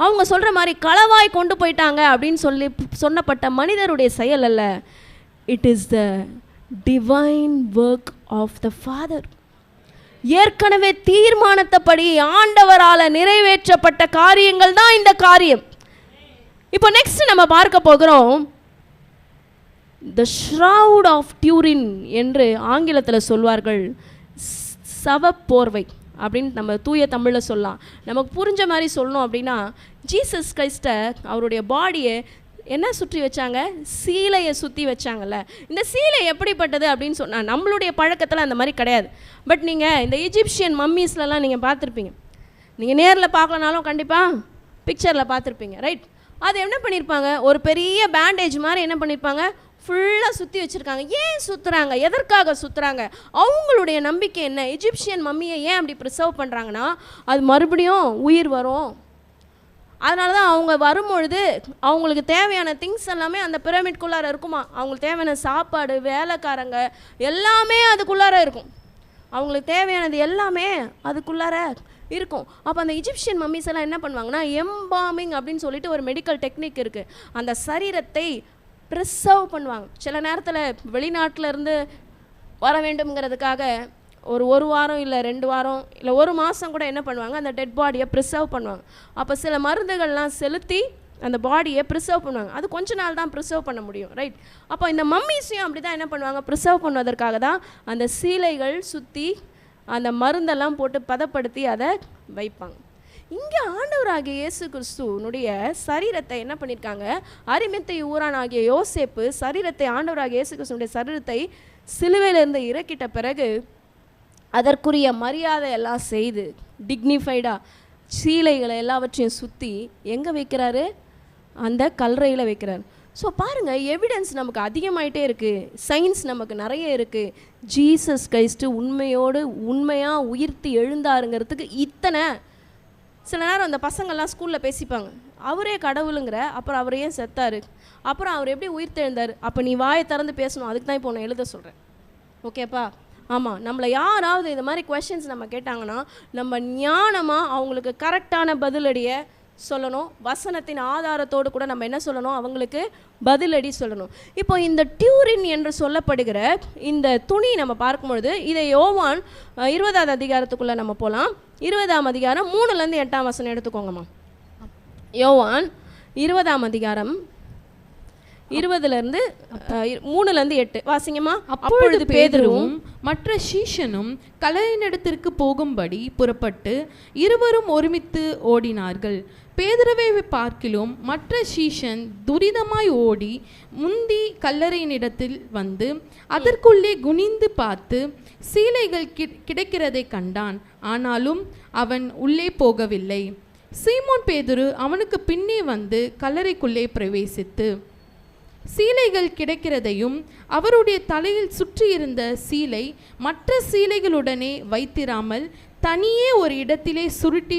அவங்க சொல்கிற மாதிரி களவாய் கொண்டு போயிட்டாங்க அப்படின்னு சொன்னப்பட்ட மனிதருடைய செயல் அல்ல. It is the divine work of the father. ஏற்கனவே தீர்மானத்தப்படி ஆண்டவரால் நிறைவேற்றப்பட்ட காரியங்கள் தான் இந்த காரியம். இப்போ நெக்ஸ்ட் நம்ம பார்க்க போகிறோம் த ஷ்ரவுட் ஆஃப் டியூரின் என்று ஆங்கிலத்தில் சொல்வார்கள். சவப்போர்வை அப்படின்னு நம்ம தூய தமிழில் சொல்லலாம். நமக்கு புரிஞ்ச மாதிரி சொல்லணும் அப்படின்னா, ஜீசஸ் கிரைஸ்ட்டை அவருடைய பாடியை என்ன சுற்றி வச்சாங்க? சீலையை சுற்றி வச்சாங்கல்ல. இந்த சீலை எப்படிப்பட்டது அப்படின்னு சொன்னால், நம்மளுடைய பழக்கத்தில் அந்த மாதிரி கிடையாது. பட் நீங்கள் இந்த ஈஜிப்சியன் மம்மீஸ்லலாம் நீங்கள் பார்த்துருப்பீங்க. நீங்கள் நேரில் பார்க்கலனாலும் கண்டிப்பாக பிக்சரில் பார்த்துருப்பீங்க, ரைட்? அது என்ன பண்ணியிருப்பாங்க, ஒரு பெரிய பேண்டேஜ் மாதிரி என்ன பண்ணியிருப்பாங்க, ஃபுல்லாக சுற்றி வச்சுருக்காங்க. ஏன் சுற்றுறாங்க, எதற்காக சுற்றுறாங்க, அவங்களுடைய நம்பிக்கை என்ன? எஜிப்சியன் மம்மியை ஏன் அப்படி ப்ரிசர்வ் பண்ணுறாங்கன்னா, அது மறுபடியும் உயிர் வரும். அதனால தான் அவங்க வரும்பொழுது அவங்களுக்கு தேவையான திங்ஸ் எல்லாமே அந்த பிரமிட்குள்ளார இருக்குமா. அவங்களுக்கு தேவையான சாப்பாடு, வேலைக்காரங்க எல்லாமே அதுக்குள்ளார இருக்கும். அவங்களுக்கு தேவையானது எல்லாமே அதுக்குள்ளார இருக்கும். அப்போ அந்த எஜிப்சியன் மம்மிஸ் எல்லாம் என்ன பண்ணுவாங்கன்னா, எம்பாமிங் அப்படின்னு சொல்லிட்டு ஒரு மெடிக்கல் டெக்னிக் இருக்குது. அந்த சரீரத்தை ப்ரிசர்வ் பண்ணுவாங்க. சில நேரத்தில் வெளிநாட்டில் இருந்து வர வேண்டும்ங்கிறதுக்காக ஒரு வாரம் இல்லை 2 வாரம் இல்லை 1 மாதம் கூட என்ன பண்ணுவாங்க, அந்த டெட் பாடியை ப்ரிசர்வ் பண்ணுவாங்க. அப்போ சில மருந்துகள்லாம் செலுத்தி அந்த பாடியை ப்ரிசர்வ் பண்ணுவாங்க. அது கொஞ்ச நாள் தான் ப்ரிசர்வ் பண்ண முடியும், ரைட்? அப்போ இந்த மம்மிஸையும் அப்படி தான் என்ன பண்ணுவாங்க, ப்ரிசர்வ் பண்ணுவதற்காக தான் அந்த சீலைகள் சுற்றி அந்த மருந்தெல்லாம் போட்டு பதப்படுத்தி அதை வைப்பாங்க. இங்கே ஆண்டவராகிய இயேசு கிறிஸ்துவனுடைய சரீரத்தை என்ன பண்ணியிருக்காங்க, அரிமத்தை ஊரானாகிய யோசேப்பு சரீரத்தை, ஆண்டவராகிய இயேசு கிறிஸ்துவனுடைய சரீரத்தை சிலுவையிலிருந்து இறக்கிட்ட பிறகு அதற்குரிய மரியாதை எல்லாம் செய்து டிக்னிஃபைடாக சீலைகளை எல்லாவற்றையும் சுற்றி எங்கே வைக்கிறாரு, அந்த கல்லறையில் வைக்கிறார். ஸோ பாருங்கள், எவிடன்ஸ் நமக்கு அதிகமாயிட்டே இருக்குது, சயின்ஸ் நமக்கு நிறைய இருக்குது. ஜீசஸ் கிறிஸ்து உண்மையாக உயிர்த்து எழுந்தாருங்கிறதுக்கு இத்தனை. சில நேரம் அந்த பசங்கள்லாம் ஸ்கூலில் பேசிப்பாங்க, அவரே கடவுளுங்கிற, அப்புறம் அவர் ஏன் செத்தார், அப்புறம் அவர் எப்படி உயிர்த்து எழுந்தார், அப்போ நீ வாயை திறந்து பேசணும், அதுக்கு தான் இப்போ நான் எழுத சொல்கிறேன், ஓகேப்பா? ஆமாம், நம்மளை யாராவது இந்த மாதிரி கொஷின்ஸ் நம்ம கேட்டாங்கன்னா நம்ம ஞானமாக அவங்களுக்கு கரெக்டான பதிலடியை சொல்லணும். வசனத்தின் ஆதாரத்தோடு கூட நம்ம என்ன சொல்லணும், அவங்களுக்கு பதிலடி சொல்லணும். இப்போ இந்த டியூரின் என்று சொல்லப்படுகிற இந்த துணி நம்ம பார்க்கும்பொழுது இதை யோவான் 20ஆம் அதிகாரத்துக்குள்ளே நம்ம போகலாம். 20ஆம் அதிகாரம் 3லேருந்து 8ஆம் வசனம் எடுத்துக்கோங்கம்மா. யோவான் 20ஆம் அதிகாரம் 20லேருந்து 3லேருந்து 8 வாசிங்கம்மா.
அப்பொழுது பேதுருவும் மற்ற சீஷனும் கல்லறையினிடத்திற்கு போகும்படி புறப்பட்டு இருவரும் ஒருமித்து ஓடினார்கள். பேதுருவை பார்க்கிலும் மற்ற சீஷன் துரிதமாய் ஓடி முந்தி கல்லறையினிடத்தில் வந்து அதற்குள்ளே குனிந்து பார்த்து சீலைகள் கிடைக்கிறதை கண்டான். ஆனாலும் அவன் உள்ளே போகவில்லை. சீமோன் பேதுரு அவனுக்கு பின்னே வந்து கல்லறைக்குள்ளே பிரவேசித்து சீலைகள் கிடைக்கிறதையும் அவருடைய தலையில் சுற்றியிருந்த சீலை மற்ற சீலைகளுடனே வைத்திராமல் தனியே ஒரு இடத்திலே சுருட்டி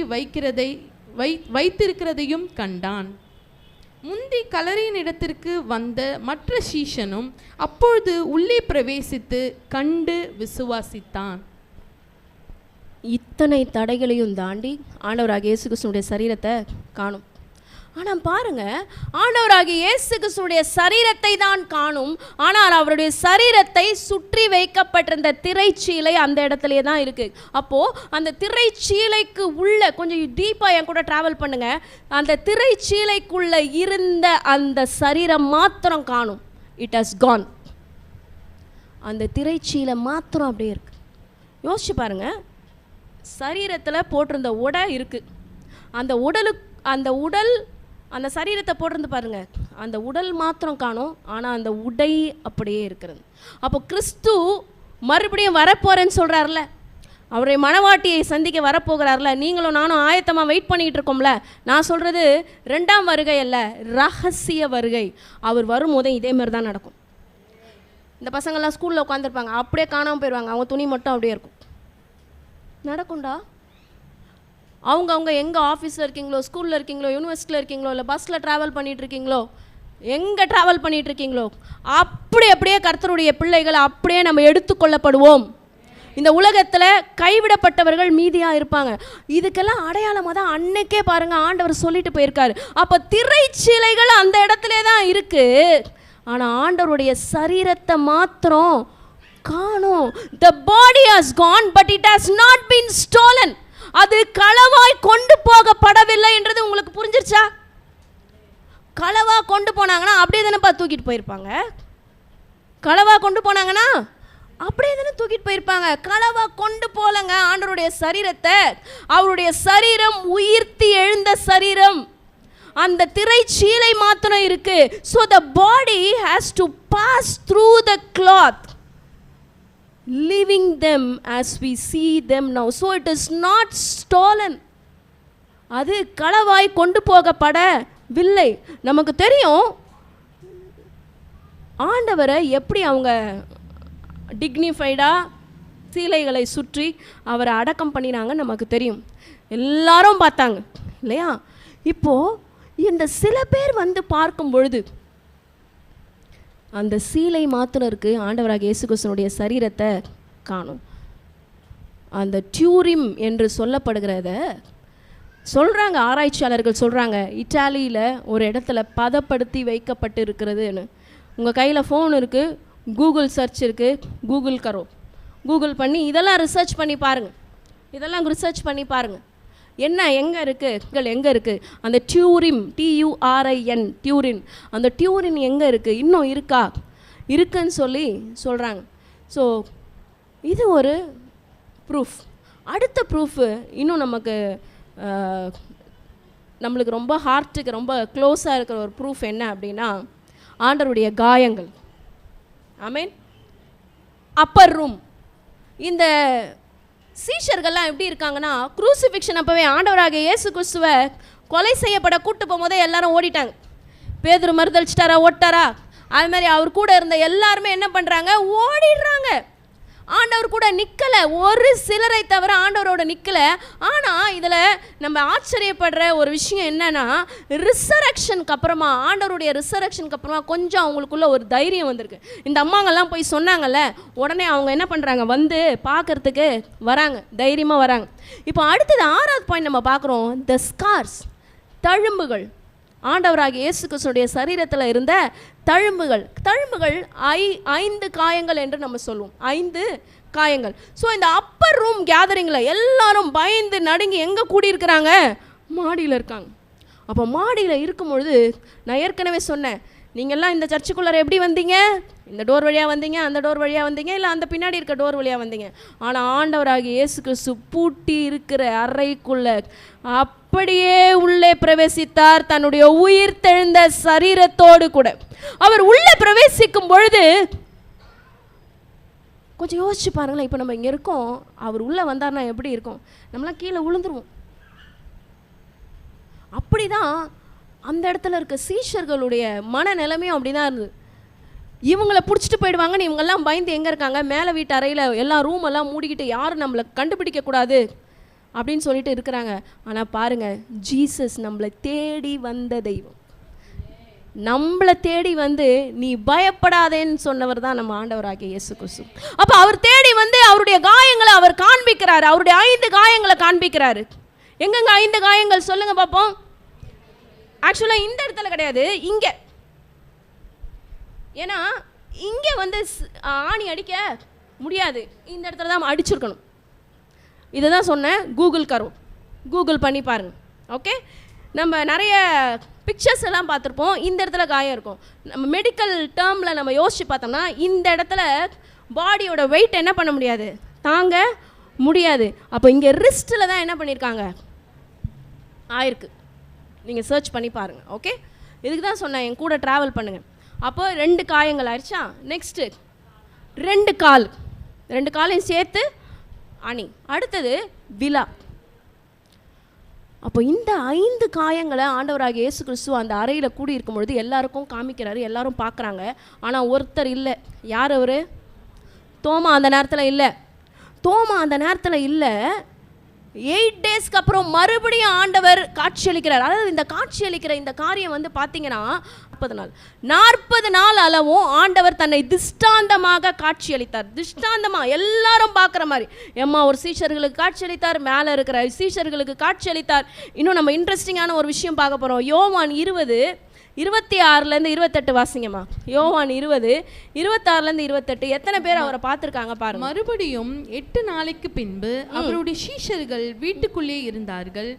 வைத்திருக்கிறதையும் கண்டான். முந்தி கல்லறையின் இடத்திற்கு வந்த மற்ற சீஷனும் அப்பொழுது உள்ளே பிரவேசித்து கண்டு விசுவாசித்தான்.
இத்தனை தடைகளையும் தாண்டி ஆண்டவராகிய இயேசு கிறிஸ்துவினுடைய சரீரத்தை காணும். ஆனால் பாருங்க, ஆண்டவராகிய இயேசு கிறிஸ்துவினுடைய சரீரத்தை தான் காணும். ஆனால் அவருடைய சரீரத்தை சுற்றி வைக்கப்பட்டிருந்த திரைச்சீலை அந்த இடத்துலயே தான் இருக்கு. அப்போ அந்த திரைச்சீலைக்கு உள்ள கொஞ்சம் டீப்பாக என் கூட டிராவல் பண்ணுங்க. அந்த திரைச்சீலைக்குள்ள இருந்த அந்த சரீரம் மாத்திரம் காணும். It has gone. அந்த திரைச்சீலை மாத்திரம் அப்படியே இருக்கு. யோசிச்சு பாருங்க, சரீரத்தில் போட்டிருந்த உடை இருக்கு. அந்த உடல் அந்த சரீரத்தை போட்டிருந்து பாருங்க, அந்த உடல் மாத்திரம் காணும். ஆனால் அந்த உடை அப்படியே இருக்கிறது. அப்போ கிறிஸ்து மறுபடியும் வரப்போறேன்னு சொல்கிறார்ல, அவருடைய மனவாட்டியை சந்திக்க வரப்போகிறார்ல, நீங்களும் நானும் ஆயத்தமாக வெயிட் பண்ணிக்கிட்டு இருக்கோம்ல. நான் சொல்கிறது 2ஆம் வருகை அல்ல, ரகசிய வருகை. அவர் வரும்போதே இதே மாதிரி தான் நடக்கும். இந்த பசங்கள்லாம் ஸ்கூலில் உட்காந்துருப்பாங்க, அப்படியே காணாமல் போயிடுவாங்க, அவங்க துணி மட்டும் அப்படியே இருக்கும். நடக்கும்டா. அவங்க எங்கே ஆஃபீஸில் இருக்கீங்களோ, ஸ்கூலில் இருக்கீங்களோ, யூனிவர்சிட்டியில் இருக்கீங்களோ, இல்லை பஸ்ஸில் ட்ராவல் பண்ணிகிட்டு இருக்கீங்களோ, எங்கே ட்ராவல் பண்ணிகிட்டு இருக்கீங்களோ, அப்படியே கர்த்தருடைய பிள்ளைகள் அப்படியே நம்ம எடுத்துக்கொள்ளப்படுவோம். இந்த உலகத்தில் கைவிடப்பட்டவர்கள் மீதியாக இருப்பாங்க. இதுக்கெல்லாம் அடையாளமாக தான் அன்னைக்கே பாருங்கள் ஆண்டவர் சொல்லிட்டு போயிருக்காரு. அப்போ திரைச்சீலைகள் அந்த இடத்துல தான் இருக்குது. ஆனால் ஆண்டவருடைய சரீரத்தை மாத்திரம் காணோம். The body has gone but it has not been stolen. அது களவாய் கொண்டு போகப்படவில்லை என்றது உங்களுக்கு புரிஞ்சிருச்சா? களவா கொண்டு போனாங்கன்னா அப்படியே தானே தூக்கிட்டு போயிருப்பாங்க. களவா கொண்டு போனாங்கன்னா அப்படியே தானே தூக்கிட்டு போயிருப்பாங்க. களவா கொண்டு போலங்க ஆண்டவருடைய சரீரத்தை. அவருடைய சரீரம் உயிர்த்தி எழுந்த சரீரம். அந்த திரைச்சீலை மாத்திரம் இருக்கு. So the body has to pass through the cloth, leaving them as we see them now. So it is not stolen. அது களவாய் கொண்டு போகப்படவில்லை. நமக்கு தெரியும் ஆண்டவரை எப்படி அவங்க டிக்னிஃபைடாக சீலைகளை சுற்றி அவரை அடக்கம் பண்ணினாங்கன்னு நமக்கு தெரியும், எல்லாரும் பார்த்தாங்க இல்லையா? இப்போது இந்த சில பேர் வந்து பார்க்கும் பொழுது அந்த சீலை மாத்தினருக்கு ஆண்டவராக இயேசு கிறிஸ்துவினுடைய சரீரத்தை காணும். அந்த டியூரிம் என்று சொல்லப்படுகிறத சொல்கிறாங்க, ஆராய்ச்சியாளர்கள் சொல்கிறாங்க, இட்டாலியில் ஒரு இடத்துல பதப்படுத்தி வைக்கப்பட்டு இருக்கிறதுன்னு. உங்கள் கையில் ஃபோன் இருக்குது, கூகுள் சர்ச் இருக்குது, கூகுள் பண்ணி இதெல்லாம் ரிசர்ச் பண்ணி பாருங்கள், இதெல்லாம் ரிசர்ச் பண்ணி பாருங்கள். என்ன எங்கே இருக்குது அந்த டியூரிம், TURIN டியூரின், அந்த டியூரின் எங்கே இருக்குது, இன்னும் இருக்குன்னு சொல்லி சொல்கிறாங்க. ஸோ இது ஒரு ப்ரூஃப். அடுத்த ப்ரூஃபு இன்னும் நம்மளுக்கு ரொம்ப ஹார்ட்டுக்கு ரொம்ப க்ளோஸாக இருக்கிற ஒரு ப்ரூஃப் என்ன அப்படின்னா ஆண்டவருடைய காயங்கள். ஆமேன். அப்பர் ரூம். இந்த சீஷர்கள்லாம் எப்படி இருக்காங்கன்னா, க்ரூசிஃபிக்ஷன் அப்போவே ஆண்டவராக இயேசு கிறிஸ்துவை கொலை செய்யப்பட கூட்டு போகும்போதே எல்லாரும் ஓடிட்டாங்க. பேதுரு மறுதளிச்சிட்டாரா, ஓட்டாரா? அது மாதிரி அவர் கூட இருந்த எல்லாருமே என்ன பண்ணுறாங்க, ஓடிடுறாங்க. ஆண்டவர் கூட நிற்கலை, ஒரு சிலரை தவிர ஆண்டவரோட நிற்கலை. ஆனால் இதில் நம்ம ஆச்சரியப்படுற ஒரு விஷயம் என்னன்னா, ரிசரக்ஷனுக்கு அப்புறமா, ஆண்டவருடைய ரிசரக்ஷனுக்கு அப்புறமா கொஞ்சம் அவங்களுக்குள்ள ஒரு தைரியம் வந்திருக்கு. இந்த அம்மாங்கெல்லாம் போய் சொன்னாங்கல்ல, உடனே அவங்க என்ன பண்ணுறாங்க, வந்து பார்க்கறதுக்கு வராங்க, தைரியமாக வராங்க. இப்போ அடுத்தது 6வது பாயிண்ட் நம்ம பார்க்குறோம், த ஸ்கார்ஸ், தழும்புகள். ஆண்டவராகிய இயேசு கிறிஸ்துவினுடைய சரீரத்தில் இருந்த தழும்புகள் 5 காயங்கள் என்று நம்ம சொல்லுவோம், 5 காயங்கள். ஸோ இந்த அப்பர் ரூம் கேதரிங்கில் எல்லாரும் பயந்து நடுங்கி எங்கே கூடியிருக்கிறாங்க, மாடியில் இருக்காங்க. அப்போ மாடியில் இருக்கும்பொழுது நான் ஏற்கனவே சொன்னேன், நீங்கள்லாம் இந்த சர்ச்சுக்குள்ளார எப்படி வந்தீங்க, இந்த டோர் வழியாக வந்தீங்க, அந்த டோர் வழியாக வந்தீங்க, இல்லை அந்த பின்னாடி இருக்க டோர் வழியாக வந்தீங்க. ஆனால் ஆண்டவராகிய இயேசு கிறிஸ்து பூட்டி இருக்கிற அறைக்குள்ளே அப்படியே உள்ளே பிரவேசித்தார், தன்னுடைய உயிர் தெழுந்த சரீரத்தோடு கூட. அவர் உள்ளே பிரவேசிக்கும் பொழுது கொஞ்சம் யோசிச்சு பாருங்களேன். இப்போ நம்ம இங்கே இருக்கோம், அவர் உள்ளே வந்தார்னா எப்படி இருக்கும், நம்மளாம் கீழே விழுந்துருவோம். அப்படிதான் அந்த இடத்துல இருக்க சீஷர்களுடைய மனநிலைமையும் அப்படி தான் இருந்தது. இவங்களை பிடிச்சிட்டு போயிடுவாங்கன்னு இவங்கெல்லாம் பயந்து எங்கே இருக்காங்க, மேலே வீட்டு அறையில் எல்லா ரூமெல்லாம் மூடிக்கிட்டு யாரும் நம்மளை கண்டுபிடிக்கக்கூடாது அப்படின்னு சொல்லிட்டு இருக்கிறாங்க. ஆனால் பாருங்கள், ஜீசஸ் நம்மளை தேடி வந்த தெய்வம், நம்மளை தேடி வந்து நீ பயப்படாதேன்னு சொன்னவர் தான் நம்ம ஆண்டவராகிய இயேசு கிறிஸ்து. அப்போ அவர் தேடி வந்து அவருடைய காயங்களை அவர் காண்பிக்கிறாரு, அவருடைய 5 காயங்களை காண்பிக்கிறாரு. எங்கெங்க 5 காயங்கள் சொல்லுங்க பார்ப்போம். ஆக்சுவலாக இந்த இடத்துல கிடையாது, இங்கே. ஏன்னா இங்கே வந்து ஆணி அடிக்க முடியாது, இந்த இடத்துல தான் அடிச்சிருக்கணும். இதை தான் சொன்னேன், கூகுள் பண்ணி பாருங்கள். ஓகே, நம்ம நிறைய பிக்சர்ஸ் எல்லாம் பார்த்துருப்போம், இந்த இடத்துல காயம் இருக்கும். நம்ம மெடிக்கல் டேர்மில் நம்ம யோசித்து பார்த்தோம்னா இந்த இடத்துல பாடியோட வெயிட் என்ன பண்ண முடியாது, தாங்க முடியாது. அப்போ இங்கே ரிஸ்ட்டில் தான் என்ன பண்ணியிருக்காங்க, ஆயிருக்கு. நீங்கள் சர்ச் பண்ணி பாருங்கள். ஓகே, இதுக்கு தான் சொன்னேன் என் கூட ட்ராவல் பண்ணுங்கள். அப்போ 2 காயங்கள் ஆயிடுச்சா. நெக்ஸ்ட்டு 2 காலையும் சேர்த்து அணி. அடுத்தது விழா. அப்போ இந்த 5 காயங்களை ஆண்டவராகிய இயேசு கிறிஸ்து அந்த அறையில் கூடி இருக்கும் பொழுது எல்லாருக்கும் காமிக்கிறாரு, எல்லாரும் பார்க்குறாங்க. ஆனால் ஒருத்தர் இல்லை. யார் அவர்? தோமா அந்த நேரத்தில் இல்லை. 8 டேஸ்க்கு அப்புறம் மறுபடியும் ஆண்டவர் காட்சியளிக்கிறார். அதாவது இந்த காட்சியளிக்கிற இந்த காரியம் வந்து பார்த்தீங்கன்னா 40 நாள் அளவும் ஆண்டவர் தன்னை திஷ்டாந்தமாக காட்சியளித்தார். திஷ்டாந்தமாக எல்லாரும் பார்க்குற மாதிரி. ஒரு சீஷர்களுக்கு காட்சியளித்தார், மேலே இருக்கிற சீஷர்களுக்கு காட்சியளித்தார். இன்னும் நம்ம இன்ட்ரெஸ்டிங்கான ஒரு விஷயம் பார்க்க போகிறோம். யோவான் 20:26-28 வாசிங்கம்மா. யோவான் 20:26-28. எத்தனை பேர் அவரை பார்த்துருக்காங்க பாருங்க.
மறுபடியும் 8 நாளைக்கு பின்பு அவருடைய சீஷர்கள் வீட்டுக்குள்ளே இருந்தார்கள்.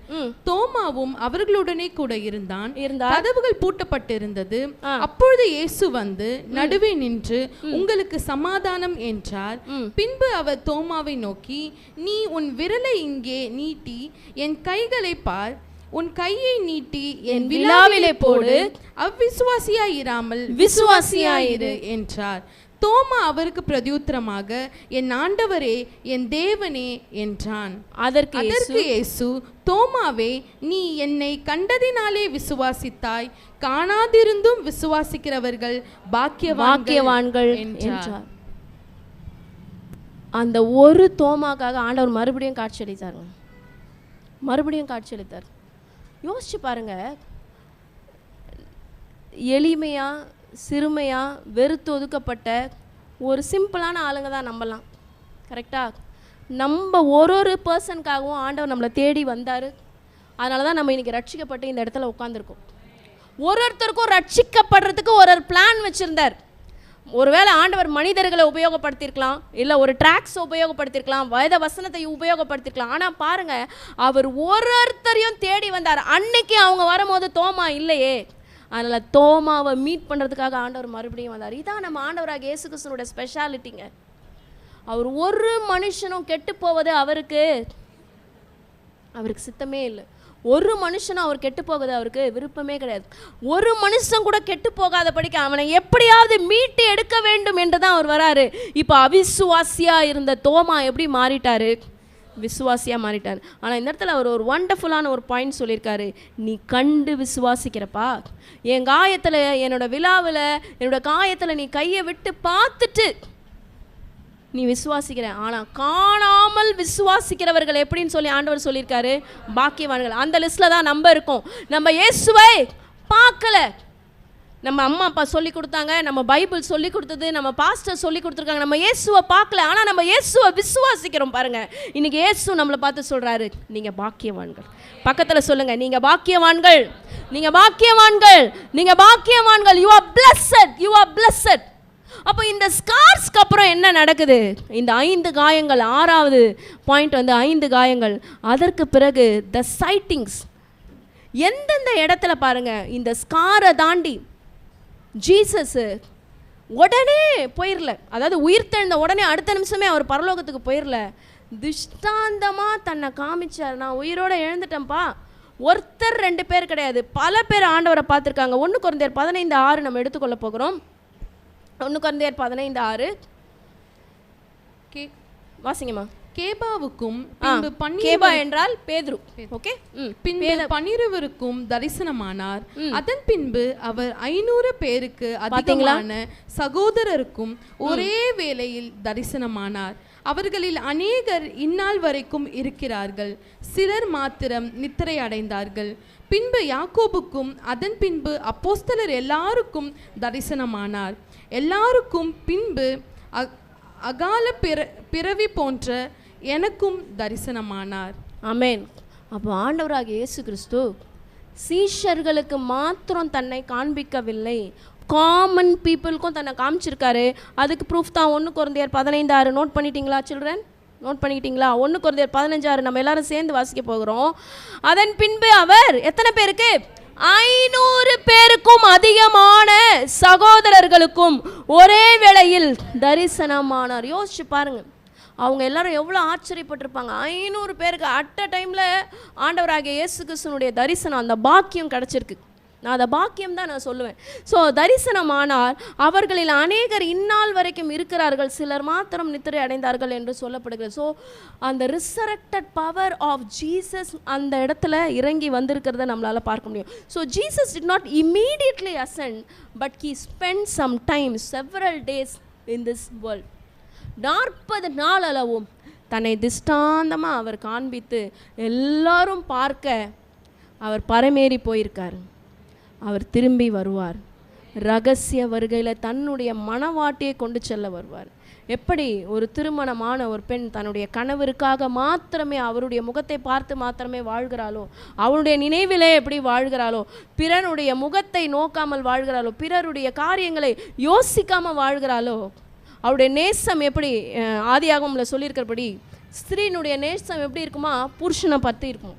தோமாவும் அவர்களுடனே கூட இருந்தான். கதவுகள் பூட்டப்பட்டிருந்தது. அப்பொழுது இயேசு வந்து நடுவே நின்று உங்களுக்கு சமாதானம் என்றார். பின்பு அவர் தோமாவை நோக்கி, நீ உன் விரலை இங்கே நீட்டி என் கைகளை பார், உன் கையை நீட்டி என் விலாவிலே போடு, அவ்விசுவாசியாயிராமல் விசுவாசியாயிரு என்றார். தோமா அவருக்கு பிரதியுத்தரமாக, என் ஆண்டவரே, என் தேவனே என்றான்.
அதற்கு
இயேசு, தோமாவே, நீ என்னை கண்டதினாலே விசுவாசித்தாய், காணாதிருந்தும் விசுவாசிக்கிறவர்கள் பாக்கியவான்கள் என்றார்.
அந்த ஒரு தோமாக்காக ஆண்டவர் மறுபடியும் காட்சியளித்தார். யோசிச்சு பாருங்க, எளிமையா சிறுமையா வெறுத்து ஒதுக்கப்பட்ட ஒரு சிம்பிளான ஆளுங்க தான் நம்பலாம். கரெக்டா? நம்ம ஒரு பர்சனுக்காகவும் ஆண்டவர் நம்மளை தேடி வந்தார். அதனால தான் நம்ம இன்றைக்கி ரட்சிக்கப்பட்டு இந்த இடத்துல உட்காந்துருக்கோம். ஒருத்தருக்கும் ரட்சிக்கப்படுறதுக்கு ஒரு பிளான் வச்சுருந்தார். ஒருவேளை ஆண்டவர் மனிதர்களை உபயோகப்படுத்தியிருக்கலாம், இல்லை ஒரு ட்ராக்ஸ் உபயோகப்படுத்தியிருக்கலாம், வேத வசனத்தை உபயோகப்படுத்தியிருக்கலாம். ஆனால் பாருங்கள், அவர் ஒருத்தரையும் தேடி வந்தார். அன்னைக்கு அவங்க வரும்போது தோமா இல்லையே, அதனால் தோமாவை மீட் பண்ணுறதுக்காக ஆண்டவர் மறுபடியும் வந்தார். இதான் நம்ம ஆண்டவராக இயேசு கிறிஸ்துவோட ஸ்பெஷாலிட்டிங்க. அவர் ஒரு மனுஷனும் கெட்டு போவது அவருக்கு சித்தமே இல்லை. ஒரு மனுஷனும் அவர் கெட்டு போகுது அவருக்கு விருப்பமே கிடையாது. ஒரு மனுஷன் கூட கெட்டு போகாதபடிக்கு அவனை எப்படியாவது மீட்டு எடுக்க வேண்டும் என்று தான் அவர் வராரு. இப்போ அவிசுவாசியாக இருந்த தோமா எப்படி மாறிட்டாரு? விசுவாசியாக மாறிட்டார். ஆனால் இந்த இடத்துல அவர் ஒரு வண்டர்ஃபுல்லான ஒரு பாயிண்ட் சொல்லியிருக்காரு. நீ கண்டு விசுவாசிக்கிறப்பா, என் காயத்தில், என்னோட விழாவில், என்னோட காயத்தில் நீ கையை விட்டு பார்த்துட்டு நீ விசுவாசிக்கிற. ஆனால் காணாமல் விசுவாசிக்கிறவர்கள் எப்படின்னு சொல்லி ஆண்டவர் சொல்லியிருக்காரு, பாக்கியவான்கள். அந்த லிஸ்ட்டில் தான் நம்ம இருக்கோம். நம்ம இயேசுவை பார்க்கல. நம்ம அம்மா அப்பா சொல்லி கொடுத்தாங்க, நம்ம பைபிள் சொல்லி கொடுத்தது, நம்ம பாஸ்டர் சொல்லி கொடுத்துருக்காங்க. நம்ம இயேசுவை பார்க்கல, ஆனால் நம்ம இயேசுவை விசுவாசிக்கிறோம். பாருங்கள், இன்றைக்கி இயேசு நம்மளை பார்த்து சொல்கிறாரு, நீங்கள் பாக்கியவான்கள். பக்கத்தில் சொல்லுங்கள், நீங்கள் பாக்கியவான்கள், நீங்கள் பாக்கியவான்கள், நீங்கள் பாக்கியவான்கள். You are blessed, you are blessed. அப்போ இந்த ஸ்கார்ஸ்க்கு அப்புறம் என்ன நடக்குது? இந்த 5 காயங்கள், 6வது பாயிண்ட் வந்து 5 காயங்கள். அதற்கு பிறகு த சைட்டிங்ஸ். எந்தெந்த இடத்துல பாருங்கள், இந்த ஸ்காரை தாண்டி ஜீசஸ் உடனே போயிடல. அதாவது உயிர்த்தெழுந்த உடனே அடுத்த நிமிஷமே அவர் பரலோகத்துக்கு போயிடல. திஷ்டாந்தமாக தன்னை காமிச்சார். நான் உயிரோடு எழுந்துட்டேன்ப்பா. ஒருத்தர் 2 பேர் கிடையாது, பல பேர் ஆண்டவரை பார்த்துருக்காங்க. 1 கொரிந்தியர் 15:6 நம்ம எடுத்துக்கொள்ள போகிறோம். 1 கொரிந்தியர் 15:6 வாசிங்கம்மா.
கேபாவுக்கும்
கேபா என்றால் பேதுரு. ஓகே.
பின்பு 12 தரிசனமானார். அதன் பின்பு அவர் 500 பேருக்கு அதிகமான சகோதரருக்கும் ஒரே வேளையில் தரிசனமானார். அவர்களில் அநேகர் இந்நாள் வரைக்கும் இருக்கிறார்கள், சிலர் மாத்திரம் நித்திரை அடைந்தார்கள். பின்பு யாக்கோபுக்கும் அதன் பின்பு அப்போஸ்தலர் எல்லாருக்கும் தரிசனமானார். எல்லாருக்கும் பின்பு அகால பிறவி போன்ற எனக்கும் தரிசனமானார்.
ஆமென். அப்போ ஆண்டவராக இயேசு கிறிஸ்து சீஷர்களுக்கு மாத்திரம் தன்னை காண்பிக்கவில்லை, காமன் பீப்புளுக்கும் தன்னை காமிச்சிருக்காரு. அதுக்கு ப்ரூஃப் தான் 1 கொரிந்தியர் 15:6. நோட் பண்ணிட்டீங்களா சில்ட்ரன்? நோட் பண்ணிக்கிட்டீங்களா? 1 கொரிந்தியர் 15:6 நம்ம எல்லாரும் சேர்ந்து வாசிக்க போகிறோம். அதன் பின்பு அவர் எத்தனை பேருக்கு? 500 பேருக்கும் அதிகமான சகோதரர்களுக்கும் ஒரே வேளையில் தரிசனமானார். யோசிச்சு பாருங்க, அவங்க எல்லாரும் எவ்வளோ ஆச்சரியப்பட்டிருப்பாங்க. 500 பேருக்கு அட் அ டைமில் ஆண்டவராகிய இயேசு கிறிஸ்துனுடைய தரிசனம், அந்த பாக்கியம் கிடச்சிருக்கு. நான் அதை பாக்கியம் தான் நான் சொல்லுவேன். ஸோ தரிசனமானார். அவர்களில் அநேகர் இந்நாள் வரைக்கும் இருக்கிறார்கள், சிலர் மாத்திரம் நித்திரை அடைந்தார்கள் என்று சொல்லப்படுகிறது. ஸோ அந்த ரிசரக்டட் பவர் ஆஃப் ஜீசஸ் அந்த இடத்துல இறங்கி வந்திருக்கிறத நம்மளால் பார்க்க முடியும். So Jesus did not immediately ascend, but he spend some time, several days in this world. 40 நாள் அளவும் தன்னை திஷ்டாந்தமாக அவர் காண்பித்து எல்லாரும் பார்க்க அவர் பரமேறி போயிருக்கார். அவர் திரும்பி வருவார். ரகசிய வருகையில் தன்னுடைய மணவாட்டியை கொண்டு செல்ல வருவார். எப்படி ஒரு திருமணமான ஒரு பெண் தன்னுடைய கணவருக்காக மாத்திரமே, அவருடைய முகத்தை பார்த்து மாத்திரமே வாழ்கிறாளோ, அவருடைய நினைவிலே எப்படி வாழ்கிறாளோ, பிறனுடைய முகத்தை நோக்காமல் வாழ்கிறாளோ, பிறருடைய காரியங்களை யோசிக்காமல் வாழ்கிறாளோ, அவருடைய நேசம் எப்படி ஆதியாகமம்ல சொல்லியிருக்கிறபடி ஸ்திரீனுடைய நேசம் எப்படி இருக்குமா? புருஷனை பற்றி இருக்கும்.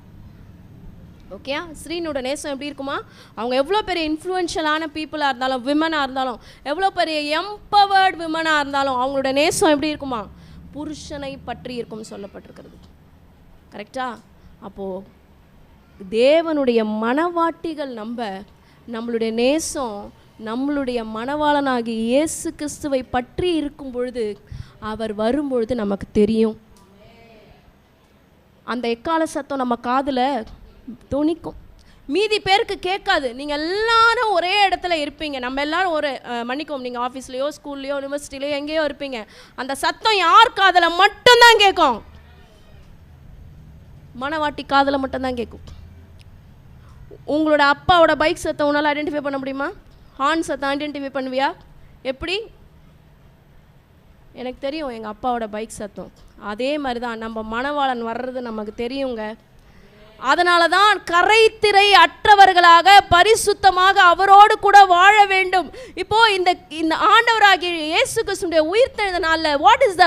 ஓகே, ஸ்ரீனோட நேசம் எப்படி இருக்குமா? அவங்க எவ்வளோ பெரிய இன்ஃப்ளூயன்ஷியலான பீப்புளாக இருந்தாலும், விமனாக இருந்தாலும், எவ்வளோ பெரிய எம்பவர்டு விமனாக இருந்தாலும், அவங்களோட நேசம் எப்படி இருக்குமா? புருஷனை பற்றி இருக்கும் சொல்லப்பட்டிருக்கிறது. கரெக்டா? அப்போது தேவனுடைய மனவாட்டிகள் நம்மளுடைய நேசம் நம்மளுடைய மணவாளனாகிய இயேசு கிறிஸ்துவை பற்றி இருக்கும் பொழுது, அவர் வரும்பொழுது நமக்கு தெரியும். அந்த எக்கால சத்தம் நம்ம காதில் தொனிக்கும், மீதி பேருக்கு கேட்காது. நீங்கள் எல்லாரும் ஒரே இடத்துல இருப்பீங்க, நம்ம எல்லாரும் ஒரு மன்னிக்கும், நீங்கள் ஆஃபீஸ்லேயோ ஸ்கூல்லையோ யூனிவர்சிட்டிலையோ எங்கேயோ இருப்பீங்க. அந்த சத்தம் யார் காதில் மட்டும்தான் கேட்கும்? மணவாட்டி காதில் மட்டும்தான் கேட்கும். உங்களோட அப்பாவோட பைக் சத்தம் உன்னால் ஐடென்டிஃபை பண்ண முடியுமா? ஹார்ன் சத்தம் ஐடென்டிஃபை பண்ணுவியா? எப்படி? எனக்கு தெரியும் எங்கள் அப்பாவோட பைக் சத்தம். அதே மாதிரி தான் நம்ம மணவாளன் வர்றது நமக்கு தெரியுங்க. அதனால தான் கரைத்திரை அற்றவர்களாக பரிசுத்தமாக அவரோடு கூட வாழ வேண்டும். இப்போ இந்த ஆண்டவராகிய இயேசு கிறிஸ்துவின் உயிர்த்தெழுந்த நாளில் what is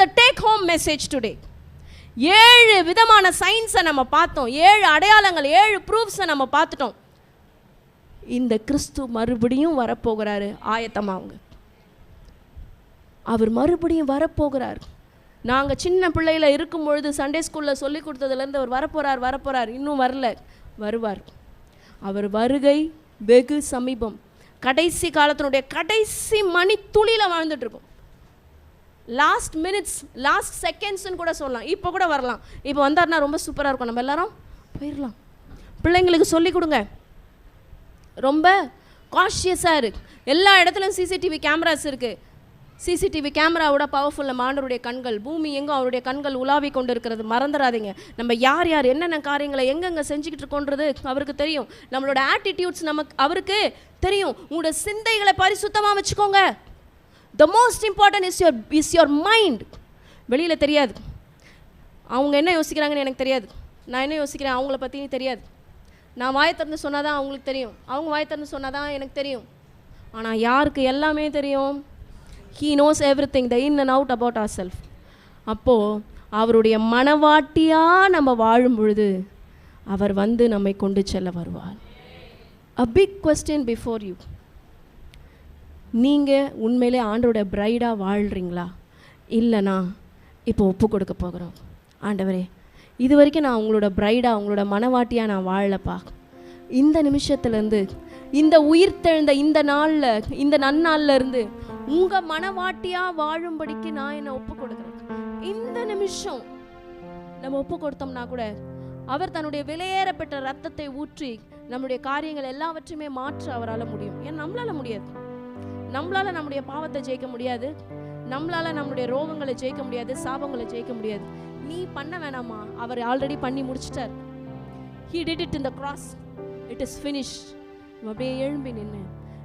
the take home message today? 7 விதமான சயின்ஸை நம்ம பார்த்தோம், 7 அடையாளங்கள், 7 ப்ரூஃப்ஸை நம்ம பார்த்துட்டோம். இந்த கிறிஸ்து மறுபடியும் வரப்போகிறாரு, ஆயத்தமாகுங்க. அவர் மறுபடியும் வரப்போகிறார். நாங்கள் சின்ன பிள்ளையில் இருக்கும் பொழுது சண்டே ஸ்கூலில் சொல்லி கொடுத்ததுலேருந்து அவர் வரப்போகிறார், இன்னும் வரல, வருவார். அவர் வருகை வெகு சமீபம். கடைசி காலத்தினுடைய கடைசி மணி துளியில் வாழ்ந்துட்டுருக்கோம். லாஸ்ட் மினிட்ஸ், லாஸ்ட் செகண்ட்ஸ்ன்னு கூட சொல்லலாம். இப்போ கூட வரலாம். இப்போ வந்தார்னா ரொம்ப சூப்பராக இருக்கும், நம்ம எல்லாரும் போயிடலாம். பிள்ளைங்களுக்கு சொல்லி கொடுங்க, ரொம்ப காஷியஸாக இருக்கு. எல்லா இடத்துலையும் சிசிடிவி கேமராஸ் இருக்குது. சிசிடிவி கேமராவோட பவர்ஃபுல் நம்ம ஆண்டவருடைய கண்கள். பூமி எங்கும் அவருடைய கண்கள் உலாவி கொண்டு இருக்கிறது மறந்துடாதீங்க. நம்ம யார் யார் என்னென்ன காரியங்களை எங்கெங்கே செஞ்சுக்கிட்டு இருக்கோன்றது அவருக்கு தெரியும். நம்மளோட ஆட்டிடியூட்ஸ் அவருக்கு தெரியும். உங்களோட சிந்தைகளை பரிசுத்தமாக வச்சுக்கோங்க. The most important is your mind. வெளியில் தெரியாது, அவங்க என்ன யோசிக்கிறாங்கன்னு எனக்கு தெரியாது. நான் என்ன யோசிக்கிறேன் அவங்கள பற்றி தெரியாது. நான் வாயை திறந்து சொன்னால் தான் அவங்களுக்கு தெரியும், அவங்க வாயை திறந்து சொன்னால் தான் எனக்கு தெரியும். ஆனால் யாருக்கு எல்லாமே தெரியும்? He knows everything, the in and out about ourselves. அப்போது அவருடைய மனவாட்டியாக நம்ம வாழும் பொழுது அவர் வந்து நம்மை கொண்டு செல்ல வருவார். A big question before you. நீங்கள் உண்மையிலே ஆண்டோட பிரைடாக வாழ்கிறீங்களா? இல்லைனா இப்போ ஒப்பு கொடுக்க போகிறோம். ஆண்டவரே, இது வரைக்கும் நான் உங்களோட பிரைடாக, உங்களோட மனவாட்டியாக நான் வாழலப்பா. இந்த நிமிஷத்துலேருந்து, இந்த உயிர்த்தெழுந்த இந்த நாளில், இந்த நன்னாளில் இருந்து உங்கள் மனவாட்டியாக வாழும்படிக்கு நான் என்னை ஒப்பு கொடுக்குறேன். இந்த நிமிஷம் நம்ம ஒப்பு கொடுத்தோம்னா கூட அவர் தன்னுடைய விலையேறப்பட்ட ரத்தத்தை ஊற்றி நம்முடைய காரியங்கள் எல்லாவற்றையுமே மாற்ற அவரால் முடியும். ஏன் நம்மளால் முடியாது? நம்மளால் நம்முடைய பாவத்தை ஜெயிக்க முடியாது, நம்மளால் நம்முடைய ரோகங்களை ஜெயிக்க முடியாது, சாபங்களை ஜெயிக்க முடியாது. நீ பண்ண வேணாமா? அவர் ஆல்ரெடி பண்ணி முடிச்சிட்டார். He did it in the cross. It is finished. அப்படியே எழும்பி நின்று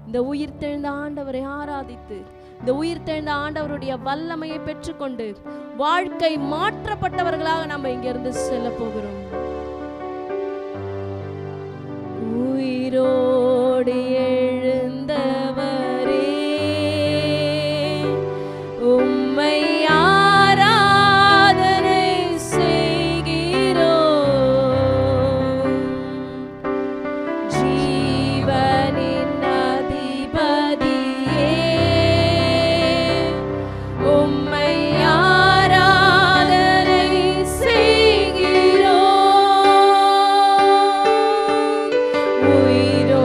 இந்த உயிர்த்தெழுந்த ஆண்டவரை ஆராதித்து, இந்த உயிர்த்தெழுந்த ஆண்டவருடைய வல்லமையை பெற்றுக்கொண்டு வாழ்க்கை மாற்றப்பட்டவர்களாக நம்ம இங்கிருந்து செல்ல போகிறோம். உயிரோடு எழுந்தவரே, உம்மை ஆராதனை செய்கிறோம். ஜீவனின் அதிபதியே, உம்மை ஆராதனை செய்கிறோம். உயிரோடு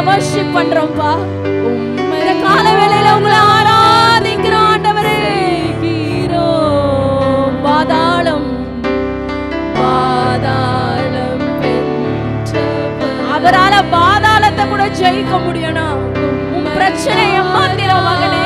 வர்ஷிப் பண்றோம்ப்பா. இந்த கால வேளையில உங்களை ஆராதிக்கிறோம் ஆண்டவரே. பாதாளம் பாதாளம் அவரால பாதாளத்தை கூட ஜெயிக்க முடியணும். உன் பிரச்சனையை மாத்திரம் மகனே.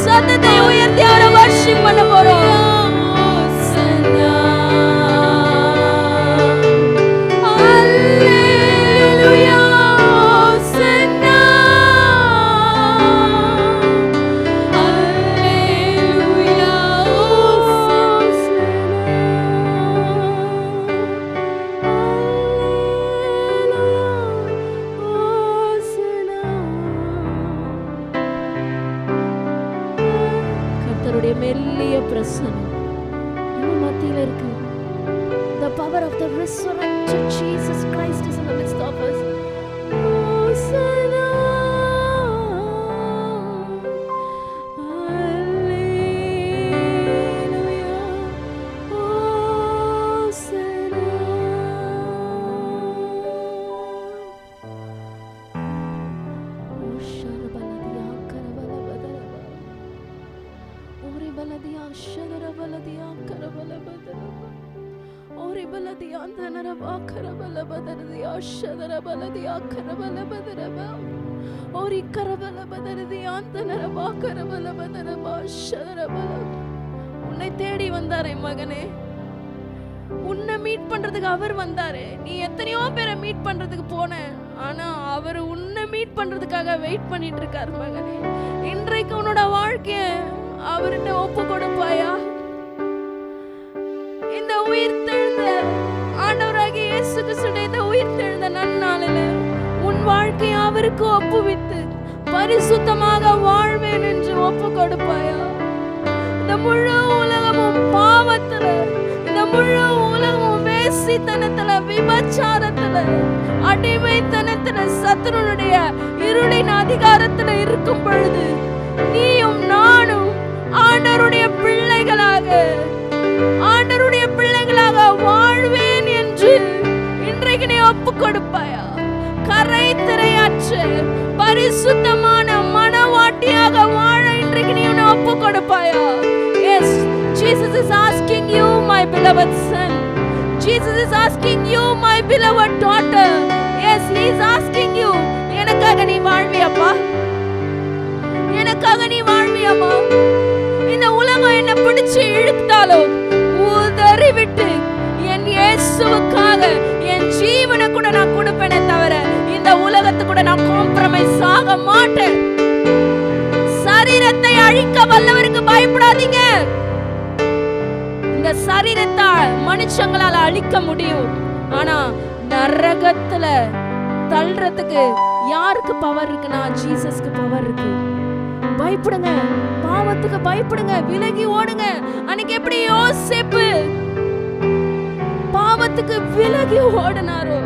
சத்தத்தை உயர்த்தி அவரை வர்ஷிப் பண்ண போறோம். மெல்லிய பிரசன்னம் நம்ம மத்தியில இருக்கு. The power of the resurrected Jesus Christ is in the midst of us. Hosanna, Hallelujah, Hosanna. Baladia shagara baladia karabala badaraba ore baladia andanaraba karabala badaradia shagara baladia karabala badaraba ore karabala badaradia andanaraba karabala badaraba shagara bala. உன்னை தேடி வந்தாரே மகனே, உன்னை meet பண்றதுக்கு அவர் வந்தாரே. நீ எத்தனையோ பேரை மீட் பண்றதுக்கு போன, ஆனா அவர் உன்னை மீட் பண்றதுக்காக வெயிட் பண்ணிட்டு இருக்காரு மகனே. இன்றைக்கு உன்னோட வாழ்க்கைய அவர்கிட்ட ஒப்பு கொடுப்பாயா? இந்த உயிர் தெழுந்த ஆண்டவராகிய இயேசு கிறிஸ்துவின் இந்த உயிர் தெழுந்த நன்னாளில உன் வாழ்க்கையை அவருக்கு ஒப்புவித்து பரிசுத்தமாக வாழ்வேன் என்று ஒப்பு கொடுப்பாயா? இந்த முழு உலகமும் பாவத்துல, இந்த முழு உலகமும் வேசித்தனத்துல, விபச்சாரத்துல, அடிமைத்தனத்துல, சத்துருடைய இருளின் அதிகாரத்துல இருக்கும் பொழுது நீயும் நானும் ஆண்டவருடைய பிள்ளைகளாக வாழ்வேன் என்று இன்றைக்கு நீ ஒப்பு கொடுப்பாயா? கரை திரையற்ற பரிசுத்தமான மனவாட்டியாக வாழ இன்றைக்கு நீ ஒப்பு கொடுப்பாயா? Yes, Jesus is asking you, my beloved son. Jesus is asking you, my beloved daughter. Yes, he is asking you. எனக்காக நீ வாழ்வியாப்பா? எனக்காக நீ வாழ்வியாமா? இந்த உலகம் என்ன பிடிச்சு இழுத்தாலும் உதறி விட்டு என் இயேசுவுக்காக என் ஜீவனை கூட நான் கொடுப்பேனே தவிர இந்த உலகத்து கூட நான் காம்ப்ரமைஸ் ஆக மாட்டேன். சரீரத்தை அழிக்க வல்லவருக்கு பயப்படாதீங்க. இந்த சரீரத்தால் மனுஷங்களால அழிக்க முடியும், ஆனா நரகத்துல தள்ளுறதுக்கு யாருக்கு பவர் இருக்குன்னா ஜீசஸ்க்கு பவர் இருக்கு. பயப்படுங்க, பாவத்துக்கு பயப்படுங்க, விலகி ஓடுங்க. அன்னைக்கு எப்படி யோசேப்பு பாவத்துக்கு விலகி ஓடினாரோ,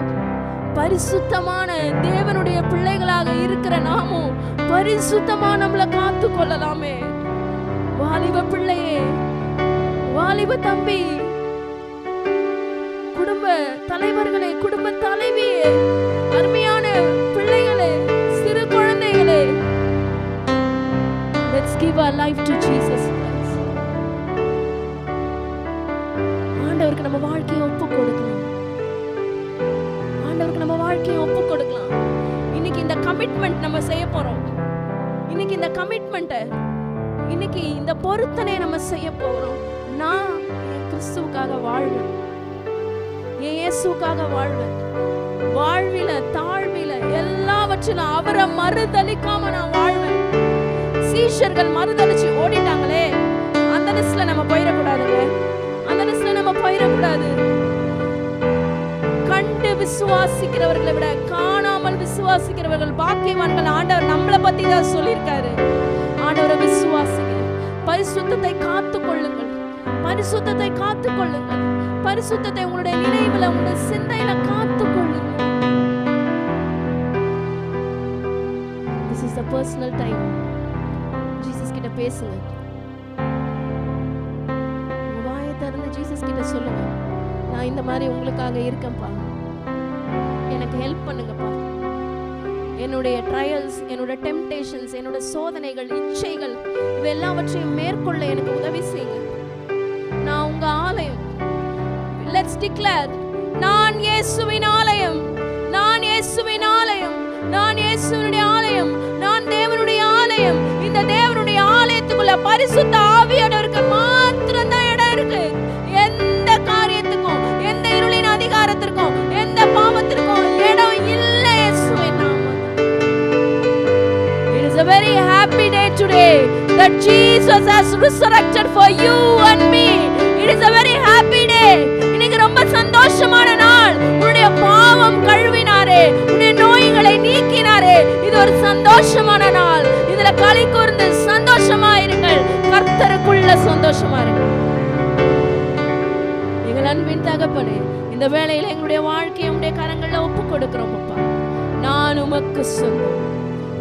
பரிசுத்தமான தேவனுடைய பிள்ளைகளாக இருக்கிற நாமும் பரிசுத்தமா நம்மள காத்து கொள்ளலாமே. வாலிப பிள்ளையே, வாலிப தம்பி, குடும்ப தலைவர்களே, குடும்ப தலைவியே, அருமையான பிள்ளைகளே, சிறு குழந்தைகளே, let's give our life to Jesus Christ. ஆண்டவருக்கு நம்ம வாழ்க்கையை ஒப்பு கொடுக்கலாம். ஆண்டவருக்கு நம்ம வாழ்க்கையை ஒப்பு கொடுக்கலாம். இன்னைக்கு இந்த கமிட்மெண்ட் நம்ம செய்ய போறோம். இன்னைக்கு இந்த கமிட்மெண்ட்டை, இன்னைக்கு இந்த பொருத்தனை நம்ம செய்ய போறோம். நான் என் கிறிஸ்துவுக்காக வாழ்வேன், என் இயேசுக்காக வாழ்வேன். வாழ்வில தாழ்வில எல்லாவற்றிலும் அவரை மறுதலிக்காம நான் வாழ்வேன். சீஷர்கள் மறுதலிச்சு ஓடிட்டாங்களே, அந்த லிஸ்ட்ல நம்ம போயிடக்கூடாதுங்க. அந்த லிஸ்ட்ல நம்ம போயிடக்கூடாது. கண்டு விசுவாசிக்கிறவர்களை விட காணாமல் விசுவாசிக்கிறவர்கள் பாக்கியவான்கள். ஆண்டவர் நம்மளை பத்தி தான் சொல்லியிருக்காரு. ஆண்டவரை விசுவாசிங்க, பரிசுத்தத்தை காத்துக் கொள்ளுங்கள், பரிசுத்தத்தை காத்துக் கொள்ளுங்கள், பரிசுத்தத்தை உங்களுடைய நினைவுல உங்களுடைய சிந்தையில காத்துக் கொள்ளுங்கள். This is the personal time. Jesus கிட்ட பேசுங்க. வாயை திறந்து ஜீசஸ் கிட்ட சொல்லுங்க, நான் இந்த மாதிரி உங்களுக்காக இருக்கேன்ப்பா, எனக்கு ஹெல்ப் பண்ணுங்கப்பா. என்னுடைய ட்ரையல்ஸ், என்னோட டெம்டேஷன்ஸ், என்னோட சோதனைகள், இச்சைகள் இவை எல்லாவற்றையும் மேற்கொள்ள எனக்கு உதவி செய்யுங்க. நான் உங்க ஆலயம். Let's declare, நான் இயேசுவின் ஆலயம், நான் இயேசுவின் ஆலயம், நான் இயேசுவினுடைய ஆலயம், நான் தேவனுடைய ஆலயம். இந்த தேவனுடைய ஆலயத்துக்குள்ள பரிசுத்த ஆவியானவருக்கு மாத்திரம் தான் இடம் இருக்கு. எந்த காரியத்துக்கும், எந்த இருளின் அதிகாரத்திற்கும், எந்த பாவத்திற்கும் இடம் இல்லை இயேசுவின் நாமத்தில். It is a very happy day today that Jesus has resurrected for you and me. It is a very happy day. இன்னைக்கு ரொம்ப சந்தோஷமான நாள். உன்னுடைய பாவம் கழுவினாரே, உன்னுடைய நோய்களை நீக்கினாரே. இது ஒரு சந்தோஷமான நாள். இதுல களி கூர்ந்து சந்தோஷமா இருங்கள். கர்த்தருக்குள்ள சந்தோஷமா இருங்கள். எங்கள் அன்பின் தகப்பனே, இந்த வேளையில எங்களுடைய வாழ்க்கையை உம்முடைய கரங்கள்ல ஒப்பு கொடுக்கிறோம் அப்பா. நான் உமக்கு சொந்தம்,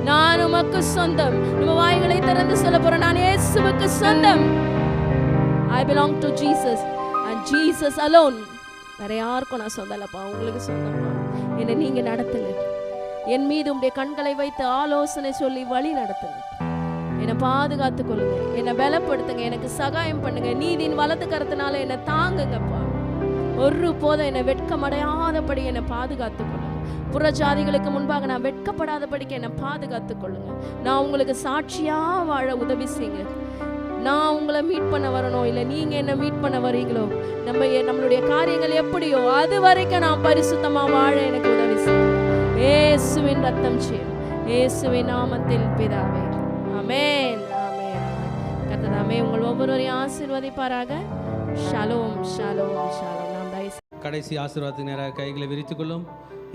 நான் உமக்கு சொந்தம். நம்ம வாய்களை திறந்து சொல்ல போறோம், நான் இயேசுவுக்கு சொந்தம். I belong to Jesus and Jesus alone. வேற யாருக்கும் நான் சொந்தம் இல்லப்பா, உங்களுக்கு சொந்தம்ப்பா. என்னை நீங்க நடத்துங்க. என் மீது உம்முடைய கண்களை வைத்து ஆலோசனை சொல்லி வழி நடத்துங்க. என்னை பாதுகாத்து கொள்ளுங்க, என்னை பலப்படுத்துங்க, எனக்கு சகாயம் பண்ணுங்க. நீதியின் வலது கரத்தினால என்னை தாங்குங்கப்பா. ஒரு போதும் என்னை வெட்கமடையாதபடி என்னை பாதுகாத்து கொள்ளுங்க. புறஜாதிகளுக்கு முன்பாக நான் வெட்கப்படாதபடிக்கு என்னை பாதுகாத்து கொள்ளுங்க. நான் உங்களுக்கு சாட்சியா வாழ உதவி செய்யுங்க. நான் உங்களை மீட் பண்ண வரணும், இல்லை நீங்க என்ன மீட் பண்ண வரீங்களோ, நம்மளுடைய காரியங்கள் எப்படியோ அது வரைக்கும் நான் பரிசுத்தமா வாழ எனக்கு உதவி செய்யும். இயேசுவின் ரத்தம் செய்யும், இயேசுவின் நாமத்தில் பிதாவே, ஆமென், ஆமென். கர்த்தர் உங்கள் ஒவ்வொருவரையும் ஆசீர்வதிப்பாராக. ஷாலோம், ஷாலோம், ஷாலோம். நாம்
கடைசி ஆசீர்வாதத்துக்கு நேராக கைகளை விரித்துக்கொள்ளும்.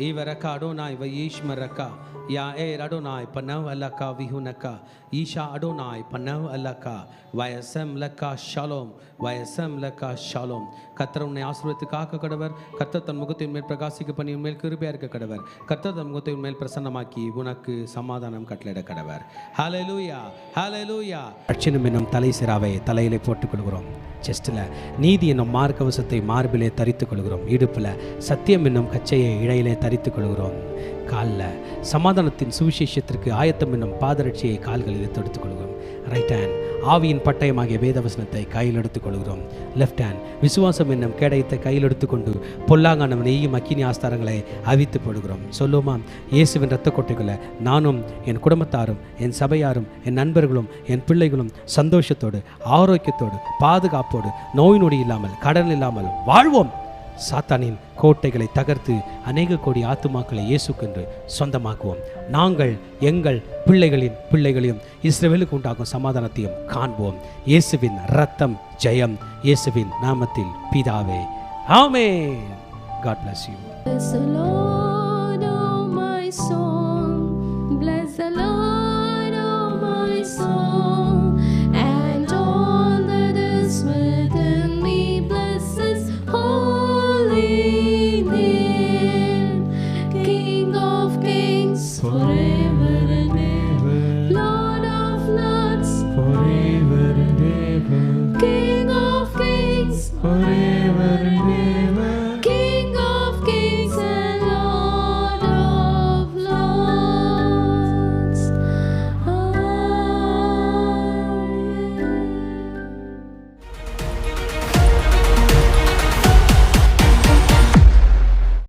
ஈவரக்கா அடோனாய் வயீஷ்மரக்கா யா ஏ அடோனாய் பனவ் அல்லக்கா விஹுனக்கா ஈஷா அடோனாய் பனவ் அல்லக்கா வயசம் லக்கா ஷாலோம், வயசம் லக்கா ஷாலோம். கர்த்தர் உன்னை ஆசீர்வதித்து காக்க கடவர். கர்த்தர் தன் முகத்தை மேல் பிரகாசிக்க பண்ணி உன்மேல் கிருபையா இருக்க கடவர். கர்த்தர் தன் முகத்தை மேல் பிரசன்னமாக்கி உனக்கு சமாதானம் கட்டளையிட கடவர். ஹல்லேலூயா, ஹல்லேலூயா. அட்சணம் என்னும் தலை சிராவை தலையிலே போட்டுக் கொள்கிறோம். செஸ்டில் நீதி என்னும் மார்க்கவசத்தை மார்பிலே தரித்துக் கொள்கிறோம். இடுப்பில் சத்தியம் என்னும் கச்சையை இடையிலே தரித்துக் கொள்கிறோம். காலில் சமாதானத்தின் சுவிசேஷத்திற்கு ஆயத்தம் என்னும் பாதரட்சியை கால்களில் தொடுத்துக் கொள்கிறோம். ரைட் ஹேண்ட் ஆவியின் பட்டயமாகிய வேதவசனத்தை கையில் எடுத்துக் கொள்கிறோம். லெஃப்ட் ஹேண்ட் விசுவாசம் என்னும் கேடயத்தை கையில் எடுத்துக்கொண்டு பொல்லாங்கான நெய்யும் அக்கினி ஆஸ்தாரங்களை அவித்து போடுகிறோம். சொல்லுமா, இயேசுவின் இரத்த கொட்டைகளை நானும் என் குடும்பத்தாரும் என் சபையாரும் என் நண்பர்களும் என் பிள்ளைகளும் சந்தோஷத்தோடு ஆரோக்கியத்தோடு பாதுகாப்போடு நோய் நொடி இல்லாமல் கடன் இல்லாமல் வாழ்வோம். சாத்தானின் கோட்டைகளை தகர்த்து அநேக கோடி ஆத்துமாக்களை இயேசுக்கென்று சொந்தமாக்குவோம். நாங்கள் எங்கள் பிள்ளைகளின் பிள்ளைகளையும் இஸ்ரவேலுக்கு உண்டாகும் சமாதானத்தையும் காண்போம். இயேசுவின் இரத்தம் ஜெயம். இயேசுவின் நாமத்தில் பிதாவே, ஆமென். God bless you.
Bless the Lord, oh my soul. Bless the Lord, oh my soul. And all that is within me, bless His holy name. King of kings, forever